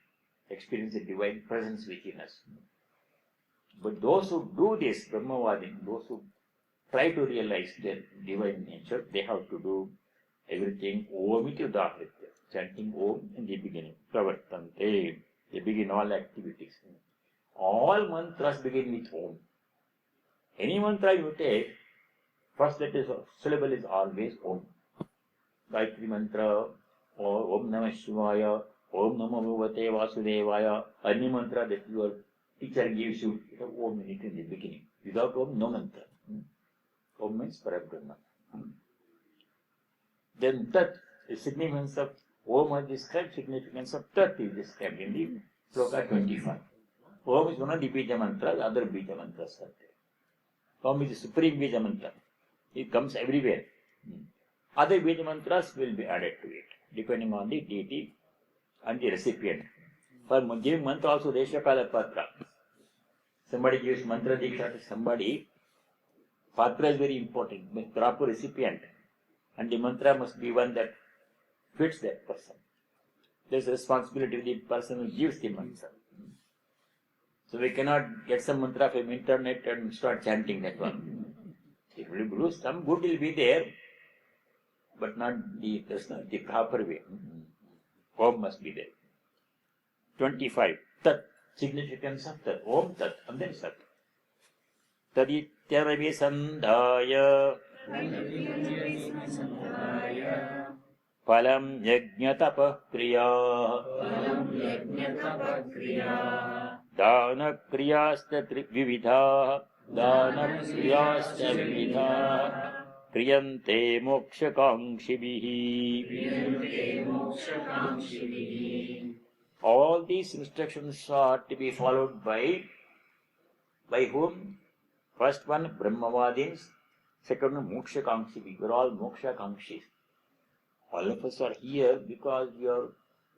Speaker 1: experience the divine presence within us. But those who do this, Brahmavadin, those who try to realize their divine nature, they have to do everything Om iti udahritya, chanting Om in the beginning. Pravartante, they begin all activities. All mantras begin with Om. Any mantra you take, first letter syllable is always Om. Gayatri mantra, or Om Namah Shivaya, Om Namo Bhagavate Vasudevaya, any mantra that your teacher gives you, you have Om in it in the beginning. Without Om, no mantra. Om means Parabrahma. Then Tat, the significance of Om has described, significance of Tat is described in the Sloka 25. Om is one of the Bija mantras, other Bija mantras are there. Om is the supreme Bija mantra. It comes everywhere. Other Bija mantras will be added to it, depending on the deity and the recipient. For giving mantra also, Desha Kala Patra. Somebody gives mantra diksha to somebody, Patra is very important, the proper recipient. And the mantra must be one that fits that person. There's a responsibility of the person who gives the mantra. So we cannot get some mantra from internet and start chanting that one. It will be some good will be there, but that's not the proper way. Om must be there. 25. Tat, significance of Tat. Om Tat, and then Sat. Tadityaravisandhaya Palam yajñatapa kriya Dana kriyasta vividha Dana kriyasta vividha Kriyante mokshakangshibihi. All these instructions are to be followed by whom? First one, Brahmavadins. Second one, Mokshakangshibi. We are all Mokshakamshis. All of us are here because we are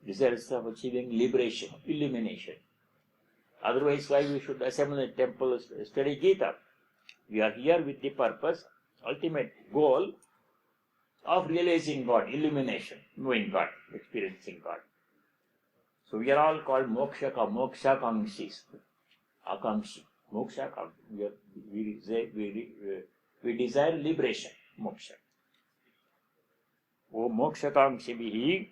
Speaker 1: desirous of achieving liberation, illumination. Otherwise, why we should assemble in the temple, study Gita? We are here with the purpose, ultimate goal of realizing God, illumination, knowing God, experiencing God. So we are all called Mokshakamshis. Akamshi. Mokshakamshi. We desire liberation, moksha. O mokshakamshibihi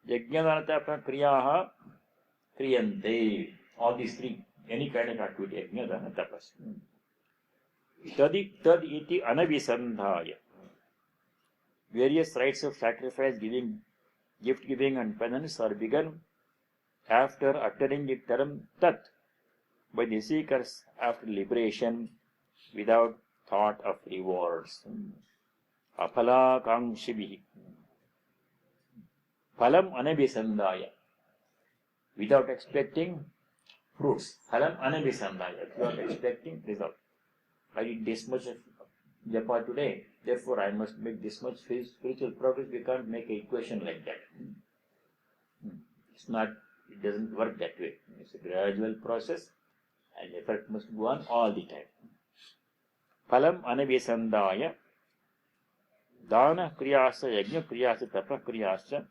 Speaker 1: yajñadanatapa kriyaha kriyante. All these three, any kind of activity, yajñadanatapas. Tad iti anavisandhaya. Various rites of sacrifice, giving, gift giving and penance are begun after uttering the term Tat by the seekers after liberation without thought of rewards. Aphalakangshibihi. Phalam anabhisandaya. Without expecting fruits. Phalam anabhisandaya. Without expecting result. I did this much of japa today, therefore I must make this much spiritual progress. We can't make an equation like that. It's not, it doesn't work that way. It's a gradual process and effort must go on all the time. Phalam anabhisandaya dana kriyasa yajna kriyasa tapa kriyasa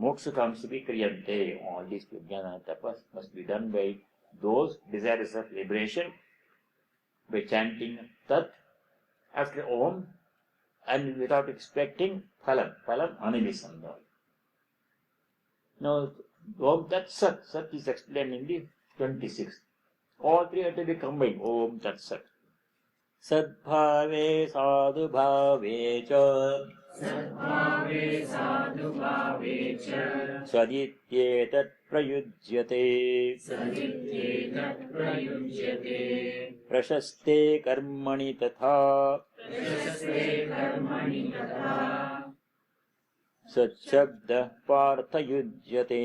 Speaker 1: mokshakamsibi kriyante. All these jnana tapas must be done by those desirous of liberation by chanting Tat after Om and without expecting Phalam. Phalam anabhisandaya. Now Om Tat Sat. Sat is explained in the 26th. All three have to be combined. Om Tat Sat. Sadbhave sadubhave cha
Speaker 2: सद्भावे साधुभावे च
Speaker 1: sadityetat prayujyate
Speaker 2: सदित्येतत् प्रयुज्यते
Speaker 1: prashaste karmani tatha
Speaker 2: प्रशस्ते कर्मणि तथा
Speaker 1: सच्छब्दः पार्थयुज्यते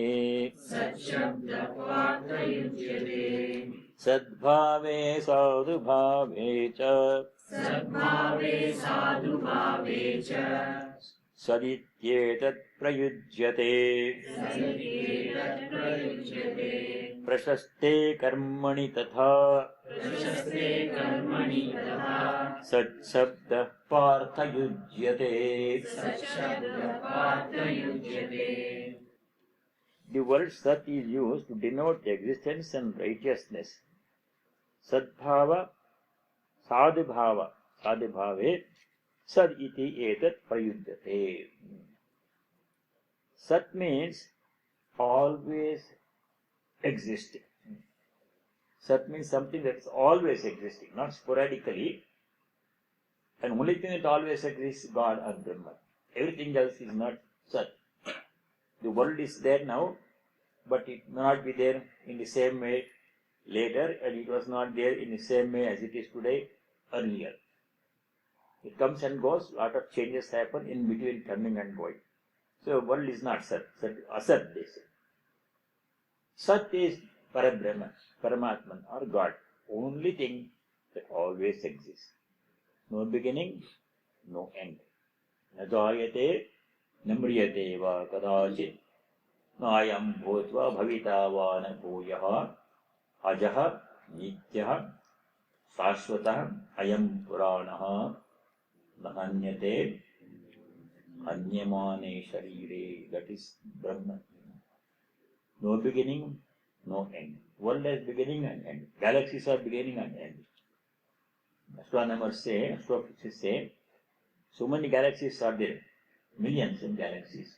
Speaker 2: सच्छब्दपार्थयुज्यते
Speaker 1: सद्भावे साधुभावे च
Speaker 2: सद्भावे साधुभावे च
Speaker 1: सदित्येतत् प्रयुज्यते
Speaker 2: सदित्येतत् प्रयुज्यते
Speaker 1: प्रशस्ते कर्मणि तथा
Speaker 2: प्रशस्ते कर्मणि तथा
Speaker 1: सच्छब्दः पार्थयुज्यते.
Speaker 2: सच्छब्दपार्थयुज्यते.
Speaker 1: The word Sat is used to denote existence and righteousness. Sadbhava, Sadhubhava, Sadhubhave, Sad iti etat prayudyate. Sat means always existing. Sat means something that is always existing, not sporadically. And only thing that always exists is God and Brahman. Everything else is not Sat. The world is there now, but it may not be there in the same way later, and it was not there in the same way as it is today earlier. It comes and goes, lot of changes happen in between coming and going. So world is not Sat, Asat they say. Sat is Parabrahman, Paramatman or God, only thing that always exists. No beginning, no end. Najayate, namriyate va kadachit, nayam bhutva bhavita va na bhuyaha, ajaha, nityaha, sashvatah, ayam puranaha, nahanyate, anyamane sharire, that is Brahman. No beginning, no end. World has beginning and end. Galaxies are beginning and end. Astronomers say, astrophysicists say, so many galaxies are there, millions of galaxies.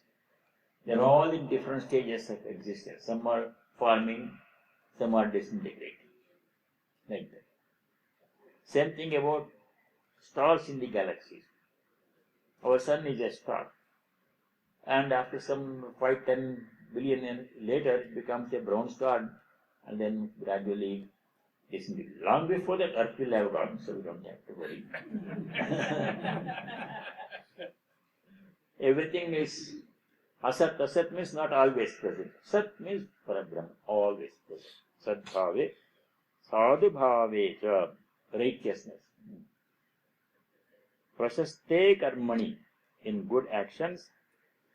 Speaker 1: They are all in different stages of existence. Some are forming, some are disintegrating. Like that. Same thing about stars in the galaxies. Our sun is a star. And after some 5-10 billion years later, it becomes a brown star and then gradually disintegrates. Long before that, Earth will have gone, so we don't have to worry. Everything is Asat. Asat means not always present. Sat means Parabrahma, always present. Sadbhave, Sadhubhave cha, righteousness. Prashaste karmani, in good actions,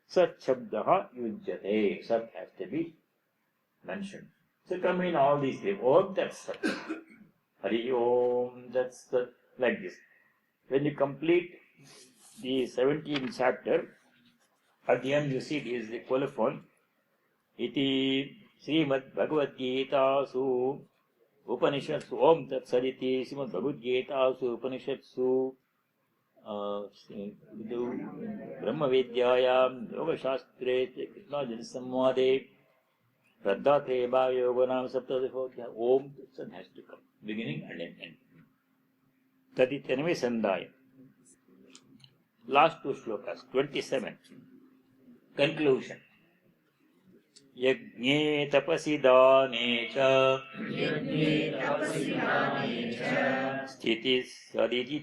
Speaker 1: Sat shabdaha yujyate. Sat has to be mentioned. So come in all these three. Om, that's Sat. Hari Om, that's Sat. Like this. When you complete the 17th chapter, at the end you see it is the colophon. Iti Srimad Bhagavad Gita su Upanishatsu Om Tat Saditi Srimad Bhagavad Gita su Upanishatsu Brahma Vidyayam Yoga Shastre Krishna Jan Samvade Raddhate Bhava Yoga Nam Saptadifodhya. Om Tat has to come. Beginning and end. Tadityaname Sandaya. Last two slokas, 27. Conclusion. Yajne tapasi dane cha
Speaker 2: यज्ञे तपसि दाने च
Speaker 1: Sthiti saditi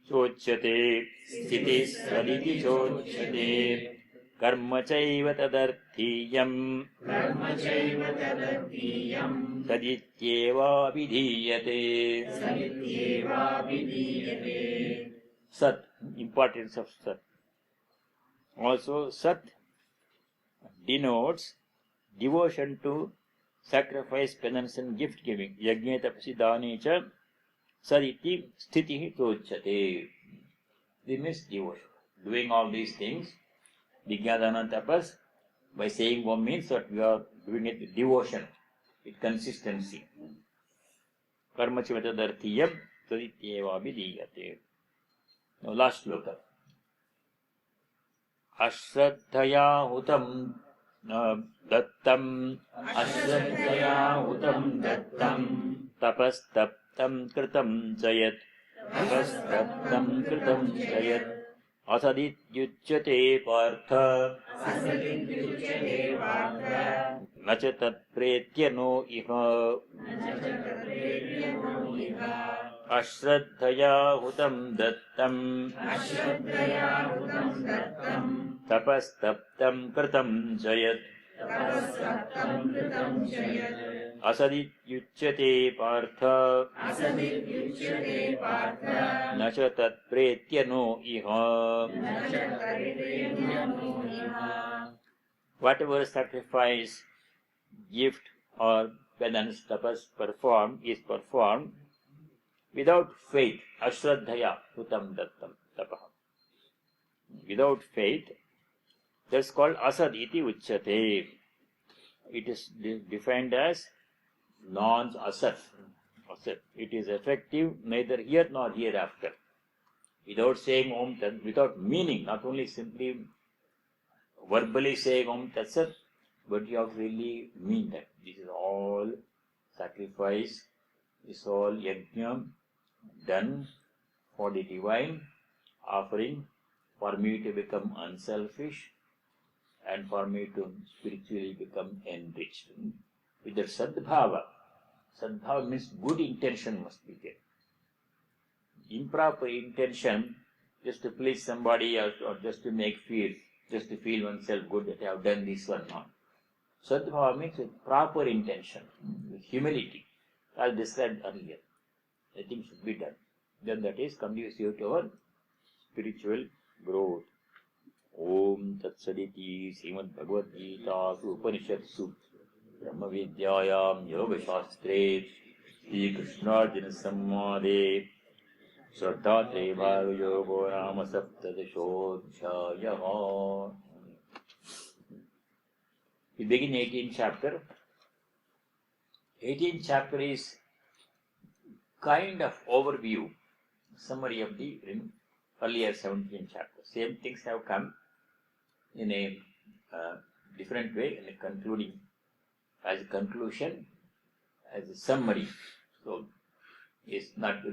Speaker 1: chochyate Sthiti saditi chochyate Karma chaiva tadarthiyam
Speaker 2: कर्म चैव तदर्थीयम्
Speaker 1: Sadityeva vidhiyate.
Speaker 2: सदित्येवाभिधीयते.
Speaker 1: Sat, importance of Sat. Also, Sat denotes devotion to sacrifice, penance and gift giving. Yajne tapasi dane cha saditi sthitihi tochyate. This means devotion. Doing all these things, Vijnadana tapas, by saying one means that we are doing it with devotion, with consistency. Karma chivatadarthiyam sadityeva vidhiyate. Now last sloka. Ashraddhaya hutam dattam Ashraddhaya hutam dattam tapastaptam kritam jayat तपस्तप्तं कृतं च यत् असदित्युच्यते पार्थ
Speaker 2: असदित्युच्यते पार्थ
Speaker 1: न च तत्प्रेत्य no इह
Speaker 2: न च तत्प्रेत्यो इह
Speaker 1: अश्रद्धया हुतं दत्तम्
Speaker 2: अश्रद्धया हुतं दत्तं
Speaker 1: तपस्तप्तं कृतं च यत्
Speaker 2: तपस्तप्तं कृतं च यत्
Speaker 1: असदित्युच्यते पार्थ
Speaker 2: असदित्युच्यते पार्थ
Speaker 1: न च तत्प्रेत्य नो इह
Speaker 2: न च तत्प्रेत्यो इह
Speaker 1: Whatever sacrifice, gift or penance tapas performed without faith, ashraddhaya hutam dattam tapah. Without faith, that's called asad iti uchyate. It is defined as non-asat. It is effective neither here nor hereafter. Without saying Om Tat, without meaning, not only simply verbally saying Om Tat Sat, but you have to really mean that. This is all sacrifice, this is all yajna done for the divine offering, for me to become unselfish and for me to spiritually become enriched. With that sadbhava, sadbhava means good intention must be there. Improper intention, just to please somebody else or just to feel oneself good that I have done this one now. Sadbhava means with proper intention, with humility, as described earlier. I think should be done. Then that is conducive to our spiritual growth. Om Tat Saditi Srimad Bhagavad Gita Upanishadsu Brahma Vidyayam Yoga Shastre Shri Krishnarjuna Samvade Shraddhatre Bhaga Yogo Rama Saptadashodhyayah. We begin 18th chapter. 18th chapter is kind of overview, summary of the earlier 17th chapter. Same things have come in a different way, in a concluding, as a conclusion, as a summary. So, there's not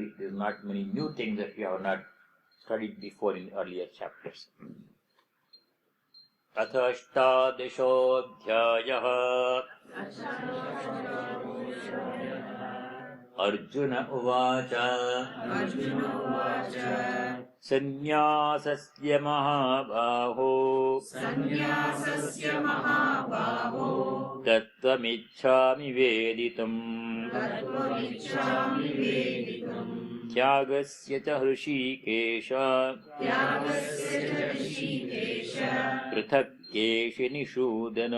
Speaker 1: many new things that we have not studied before in earlier chapters. अथ अष्टादशोऽध्यायः अर्जुन उवाच सन्न्यासस्य महाबाहो तत्त्वमिच्छामि वेदितुम् त्यागस्य च हृषीकेश पृथक् केशि निषूदन.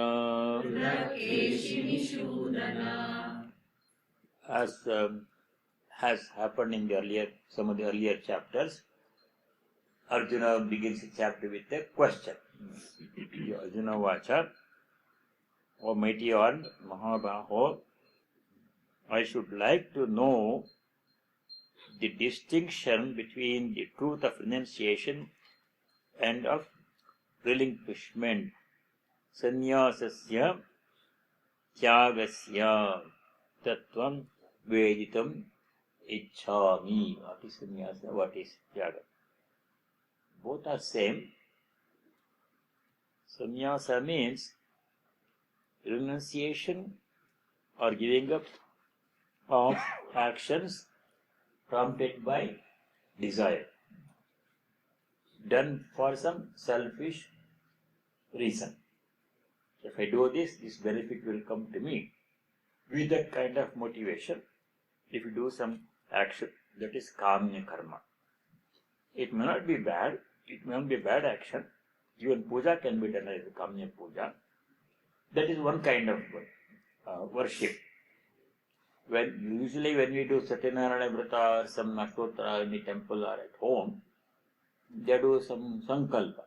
Speaker 1: As has happened in some of the earlier chapters, Arjuna begins the chapter with a question. Arjuna Vacha, O mighty one, Mahabaho, I should like to know the distinction between the truth of renunciation and of relinquishment. Sannyasasya tyagasya tattvam veditam ichchami. What is sannyasa? What is tyaga? Both are same. Sannyasa means renunciation or giving up of actions prompted by desire, done for some selfish reason. If I do this, this benefit will come to me. With that kind of motivation, if you do some action, that is kamya karma. It may not be bad, it may not be bad action. Even puja can be done as a kamya puja. That is one kind of worship. Usually when we do Satyanarayana Vrata or some Ashtotra in the temple or at home, they do some sankalpa.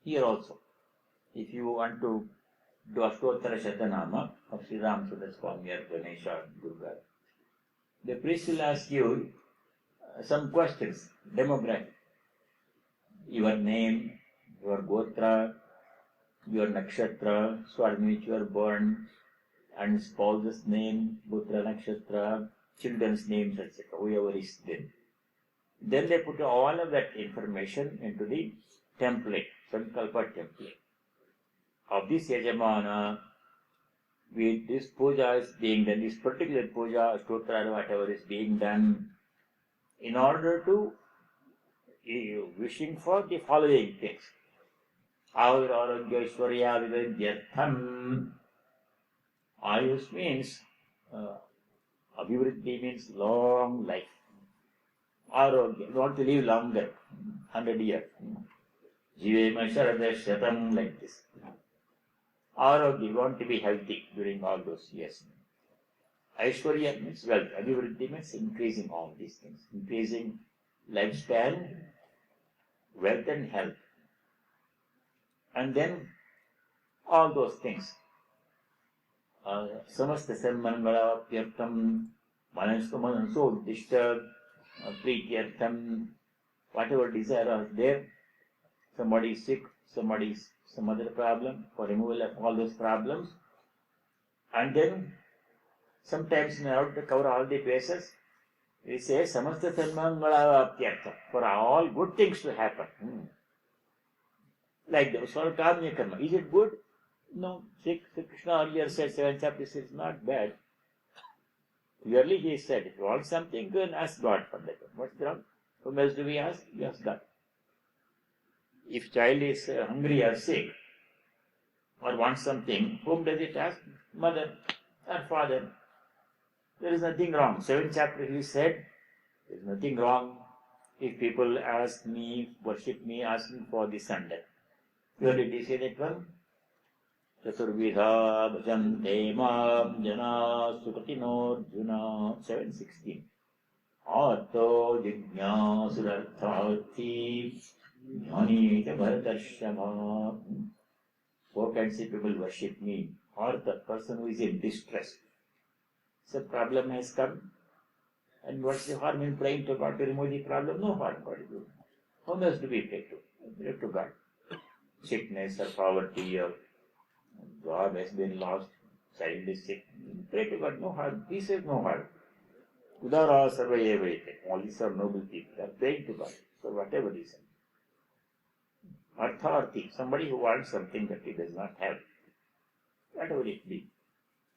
Speaker 1: Here also, if you want to do Ashtotra Shatanama of Sri Ramsundar Swami or Ganesha Durga, the priest will ask you some questions, demographic. Your name, your gotra, your nakshatra, Swami which you are born, and spouse's name, putra nakshatra, children's names, etc., whoever is there. Then they put all of that information into the template, Sankalpa template. Of this Yajamana, with this puja is being done, this particular puja, stotra, whatever is being done, in order to wishing for the following things. Ayur Arogya Aishwarya Vivedyatham. Ayush means, Abhivriddhi means long life. Arogya, you want to live longer, 100 years. Jivema Sharadashatam, like this. Arogya, you want to be healthy during all those years. Aishwarya means wealth. Abhivriddhi means increasing all these things. Increasing lifespan, wealth and health. And then all those things. Samasta Sarmangala Pyartam, Manaskamana, so disturbed, Prityartam, whatever desire are there. Somebody is sick, somebody is some other problem, for removal of all those problems. And then sometimes in order to cover all the bases, we say Samasta Sarmangala Pyartam, for all good things to happen. Like the Uswara Kamya Karma. Is it good? No. Sri Krishna earlier said 7th chapter is not bad. Clearly he said, if you want something, go and ask God for that. What's wrong? Whom else do we ask? We ask God. If child is hungry or sick, or wants something, whom does it ask? Mother or father. There is nothing wrong. 7th chapter he said, there is nothing wrong if people ask me, worship me, asking for this and that. Where did he say that one? Chaturvidha bhajante mam jana sukatinorjuna 7:16. Arto jignasurartharthi jnanita bharatarshama. 4 kinds of people worship me. Or the person who is in distress. So problem has come. And what's the harm in praying to God to remove the problem? No harm God will do. Whom else do we pray to? Pray to God. Sickness or poverty or job has been lost, child is sick. Pray to God, no harm. He says no harm. Udara sarvayevayate. All these are noble people. They are praying to God for whatever reason. Artharthi, somebody who wants something that he does not have. Whatever it be.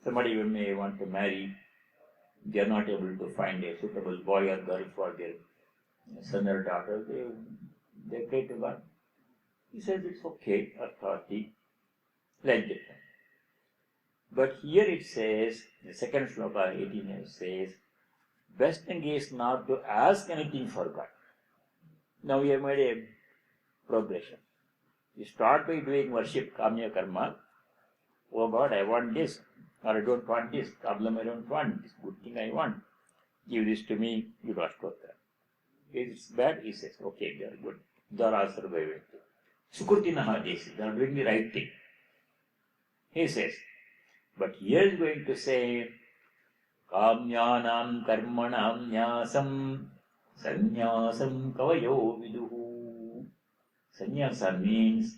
Speaker 1: Somebody may want to marry, they are not able to find a suitable boy or girl for their son or daughter. They pray to God. He says it's okay, authority, like that. But here it says, the second sloka 18 says, best thing is not to ask anything for God. Now we have made a progression. You start by doing worship, kamya karma. Oh God, I want this, or I don't want this, problem I don't want, this good thing I want. Give this to me, you Rashtotra. If it's bad, he says, okay, they are good. Dara sarvayavati. Sukurtinaha desi, they are doing the right thing. He says, but here is going to say, Kamyanam karmanam nyasam sannyasam kavayo viduhu. Sannyasa means,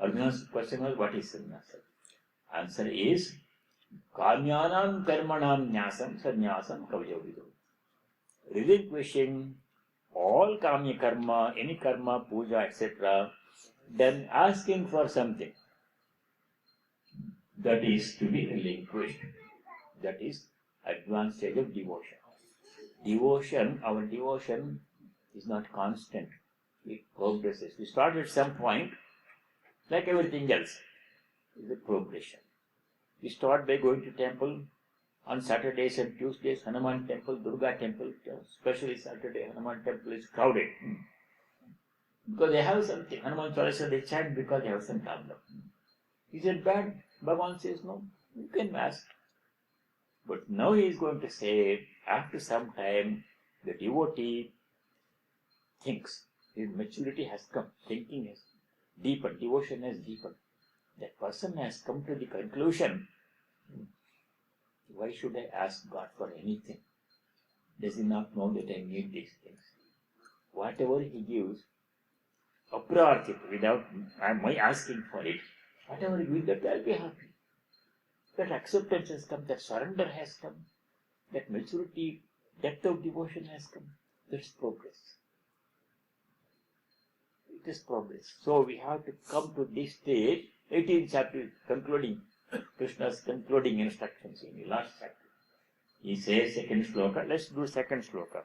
Speaker 1: Arjuna's question was, what is sannyasa? Answer is, Kamyanam karmanam nyasam sannyasam kavayo viduhu. Relinquishing all kamya karma, any karma, puja, etc., then asking for something that is to be relinquished. That is advanced stage of devotion. Devotion, our devotion is not constant. It progresses. We start at some point, like everything else, is a progression. We start by going to temple on Saturdays and Tuesdays, Hanuman temple, Durga temple, especially Saturday, Hanuman temple is crowded. Because they have something. Hanuman Chalisa they chant because they have some problem. Is it bad? Bhagavan says no. You can ask. But now he is going to say, after some time, the devotee thinks. His maturity has come. Thinking has deepened. Devotion has deepened. That person has come to the conclusion, why should I ask God for anything? Does he not know that I need these things? Whatever he gives, aprarthita, without my asking for it, whatever he gives, that I'll be happy. That acceptance has come, that surrender has come, that maturity, depth of devotion has come. That's progress. with this progress. So we have to come to this stage. 18th chapter concluding, Krishna's concluding instructions in the last chapter. He says second sloka. Let's do second sloka.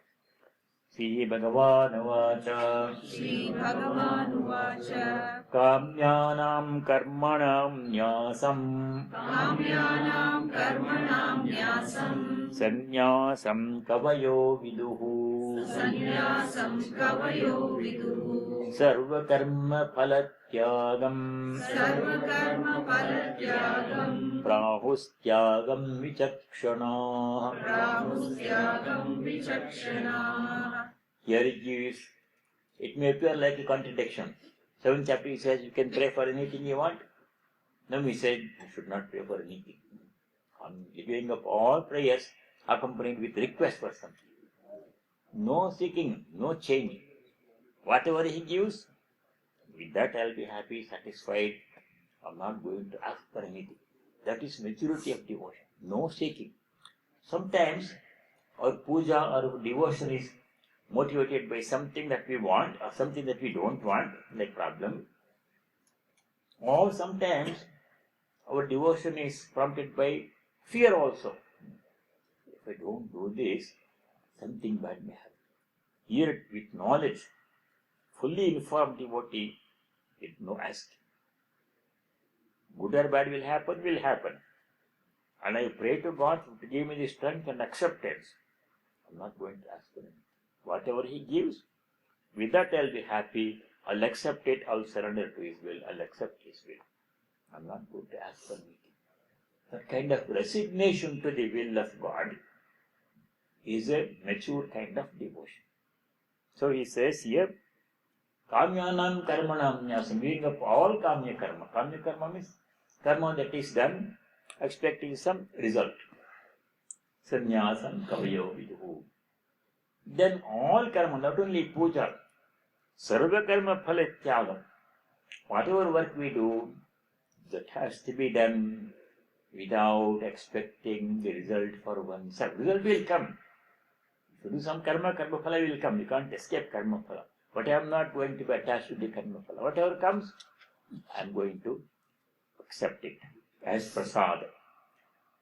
Speaker 1: Sri Bhagavan Vacha.
Speaker 2: Shri Bhagavan Uvacha.
Speaker 1: Kamyanam karmanam nyasam.
Speaker 2: Kamyanam karmanam nyasam.
Speaker 1: Sannyasam kavayo viduhu.
Speaker 2: Sannyasam kavayo viduhu.
Speaker 1: Sarva karma phalatyagam.
Speaker 2: Sarva karma phalatyagam.
Speaker 1: Prahustyagam vichakshana.
Speaker 2: Prahustyagam vichakshana.
Speaker 1: Here it may appear like a contradiction. 7th chapter he says you can pray for anything you want. Now he said you should not pray for anything. On giving up all prayers accompanied with request for something. No seeking, no change. Whatever he gives, with that I'll be happy, satisfied. I'm not going to ask for anything. That is maturity of devotion. No seeking. Sometimes our puja or devotion is motivated by something that we want or something that we don't want, like problem. Or sometimes our devotion is prompted by fear also. If I don't do this, something bad may happen. Here with knowledge, fully informed devotee, with no asking. Good or bad will happen. And I pray to God to give me the strength and acceptance. I'm not going to ask for anything. Whatever he gives, with that I'll be happy. I'll accept it. I'll surrender to his will. I'll accept his will. I'm not going to ask for anything. That kind of resignation to the will of God is a mature kind of devotion. So he says here, Kamyanam karmanam nyasam, giving up all kamya karma. Kamya karma means karma that is done expecting some result. Sannyasam kavayo viduhu. Then all karma, not only puja, sarva karma phalatyagam. Whatever work we do, that has to be done without expecting the result for oneself. Result will come. If you do some karma, karma phala will come. You can't escape karma phala. But I am not going to be attached to the karma phala. Whatever comes, I am going to accept it as prasad.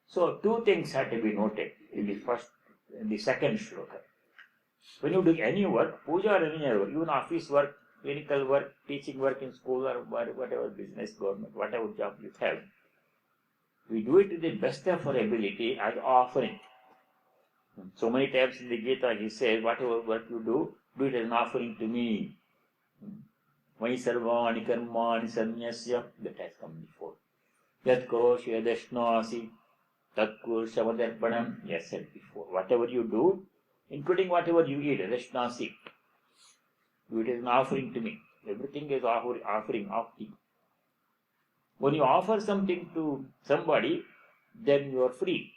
Speaker 1: So two things have to be noted in the second shloka. When you do any work, puja or any other work, even office work, clinical work, teaching work in school or whatever business, government, whatever job you have, we do it to the best of our ability as offering. So many times in the Gita he says, whatever work you do it as an offering to me. Vai sarvani karmani sanyasya, that has come before. Yat karoshi yadashnasi, tat kurusha vadarpanam, yes, said before. Whatever you do, including whatever you eat, yadashnasi, do it as an offering to me. Everything is offering of thee. When you offer something to somebody, then you are free.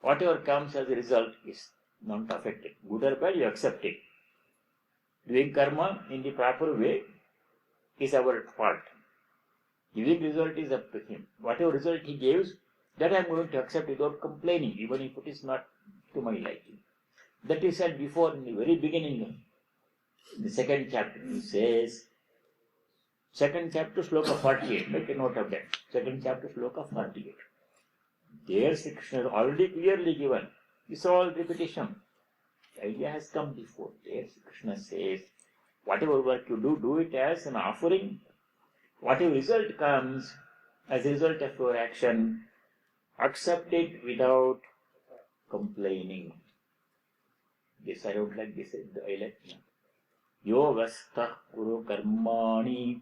Speaker 1: Whatever comes as a result is not affected. Good or bad, you accept it. Doing karma in the proper way is our part. Giving result is up to him. Whatever result he gives, that I am going to accept without complaining, even if it is not to my liking. That is said before in the very beginning, in the second chapter. He says, second chapter, sloka 48. Make a note of that. Second chapter, sloka 48. There Sri Krishna is already clearly given. It's all repetition. The idea has come before. There Sri Krishna says, whatever work you do it as an offering. Whatever result comes as a result of your action, accept it without complaining. This I don't like this. I like Yogastha kuru karmani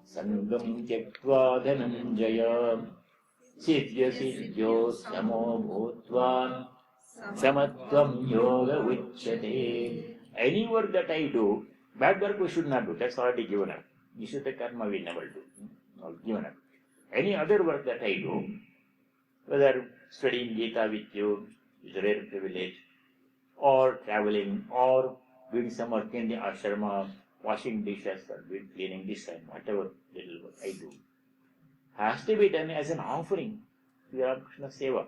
Speaker 1: sangam tyaktva dhananjaya siddhya siddhyo samo bhutva samatvam yoga uchyate. Any work that I do, bad work we should not do. That's already given up. Nishita karma we never do. Not given up. Any other work that I do, whether studying Gita with you is a rare privilege, or traveling, or doing some work in the ashrama, washing dishes, or doing cleaning this and whatever little work I do, has to be done as an offering to Ramakrishna Seva.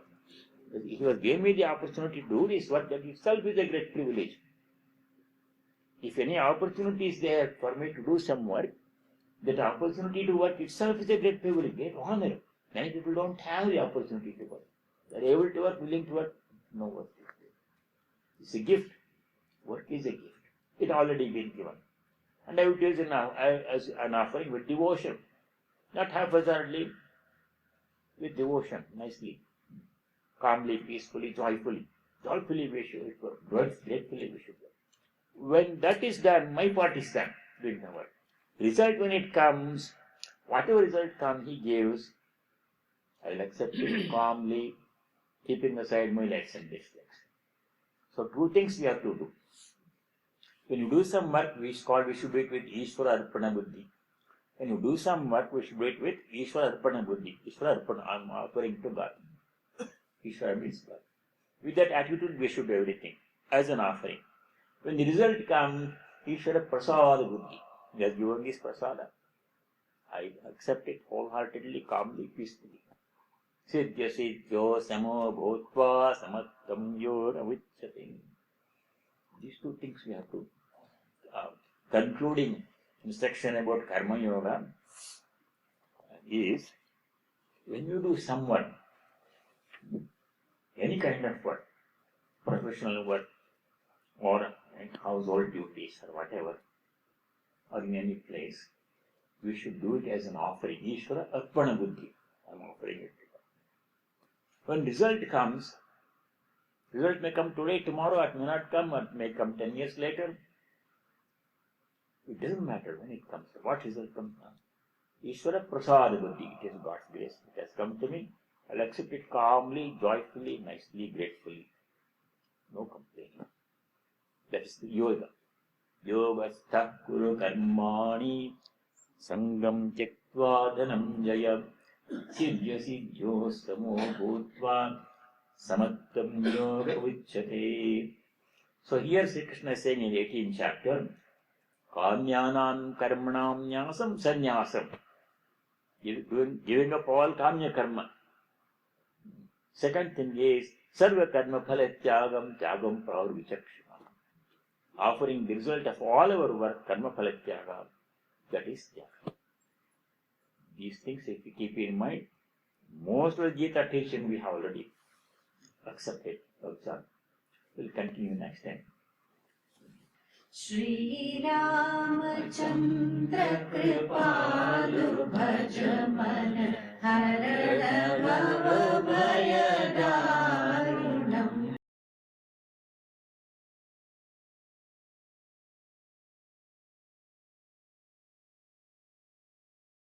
Speaker 1: He was gave me the opportunity to do this work, that itself is a great privilege. If any opportunity is there for me to do some work, that opportunity to work itself is a great privilege, great honor. Many people don't have the opportunity to work. They are able to work, willing to work. No work is there. It's a gift. Work is a gift. It already been given. And I would use it now as an offering with devotion. Not haphazardly, with devotion, nicely, calmly, peacefully, joyfully. Joyfully we should work. Gratefully we should work. When that is done, my part is done, doing the work. Result when it comes, whatever result comes, he gives, I will accept it calmly, keeping aside my likes and dislikes. So two things we have to do. When you do some work, we should do it with Ishvara Arpana Buddhi. When you do some work, we should do it with Ishvara Arpana Buddhi. Ishvara Arpana, I am offering to God. Ishvara means God. With that attitude, we should do everything as an offering. When the result comes, Ishvara Prasada Buddhi. He has given this prasada. I accept it wholeheartedly, calmly, peacefully. Siddhya siddhyo samo bhutva samattam yor avichyate. These two things we have to. Concluding instruction about karma yoga is, when you do some work, any kind of work, professional work or household duties or whatever, or in any place, we should do it as an offering. Ishvara Arpana Buddhi. I am offering it. When result comes, result may come today, tomorrow, it may not come, or it may come 10 years later. It doesn't matter when it comes. What result comes now? Ishvara Prasada Buddhi. It is God's grace. It has come to me. I'll accept it calmly, joyfully, nicely, gratefully. No complaining. That is the yoga. Yogastha kuru karmani sangam tyaktva dhanam jaya siddhya siddhyo samo bhutva samattam yoga vichyate. So here Sri Krishna is saying in 18th chapter, Kamyanam karmanam nyasam sannyasam. Giving up all kamya karma. Second thing is sarva karma phala tyagam tyagam praur vichakshana. Offering the result of all our work, karma phala tyaga, that is tyaga. These things if we keep in mind, most of the Gita teaching we have already accepted. We'll continue next time.
Speaker 2: Shri Ramachandra Kripalu Bhajaman Harana Bhava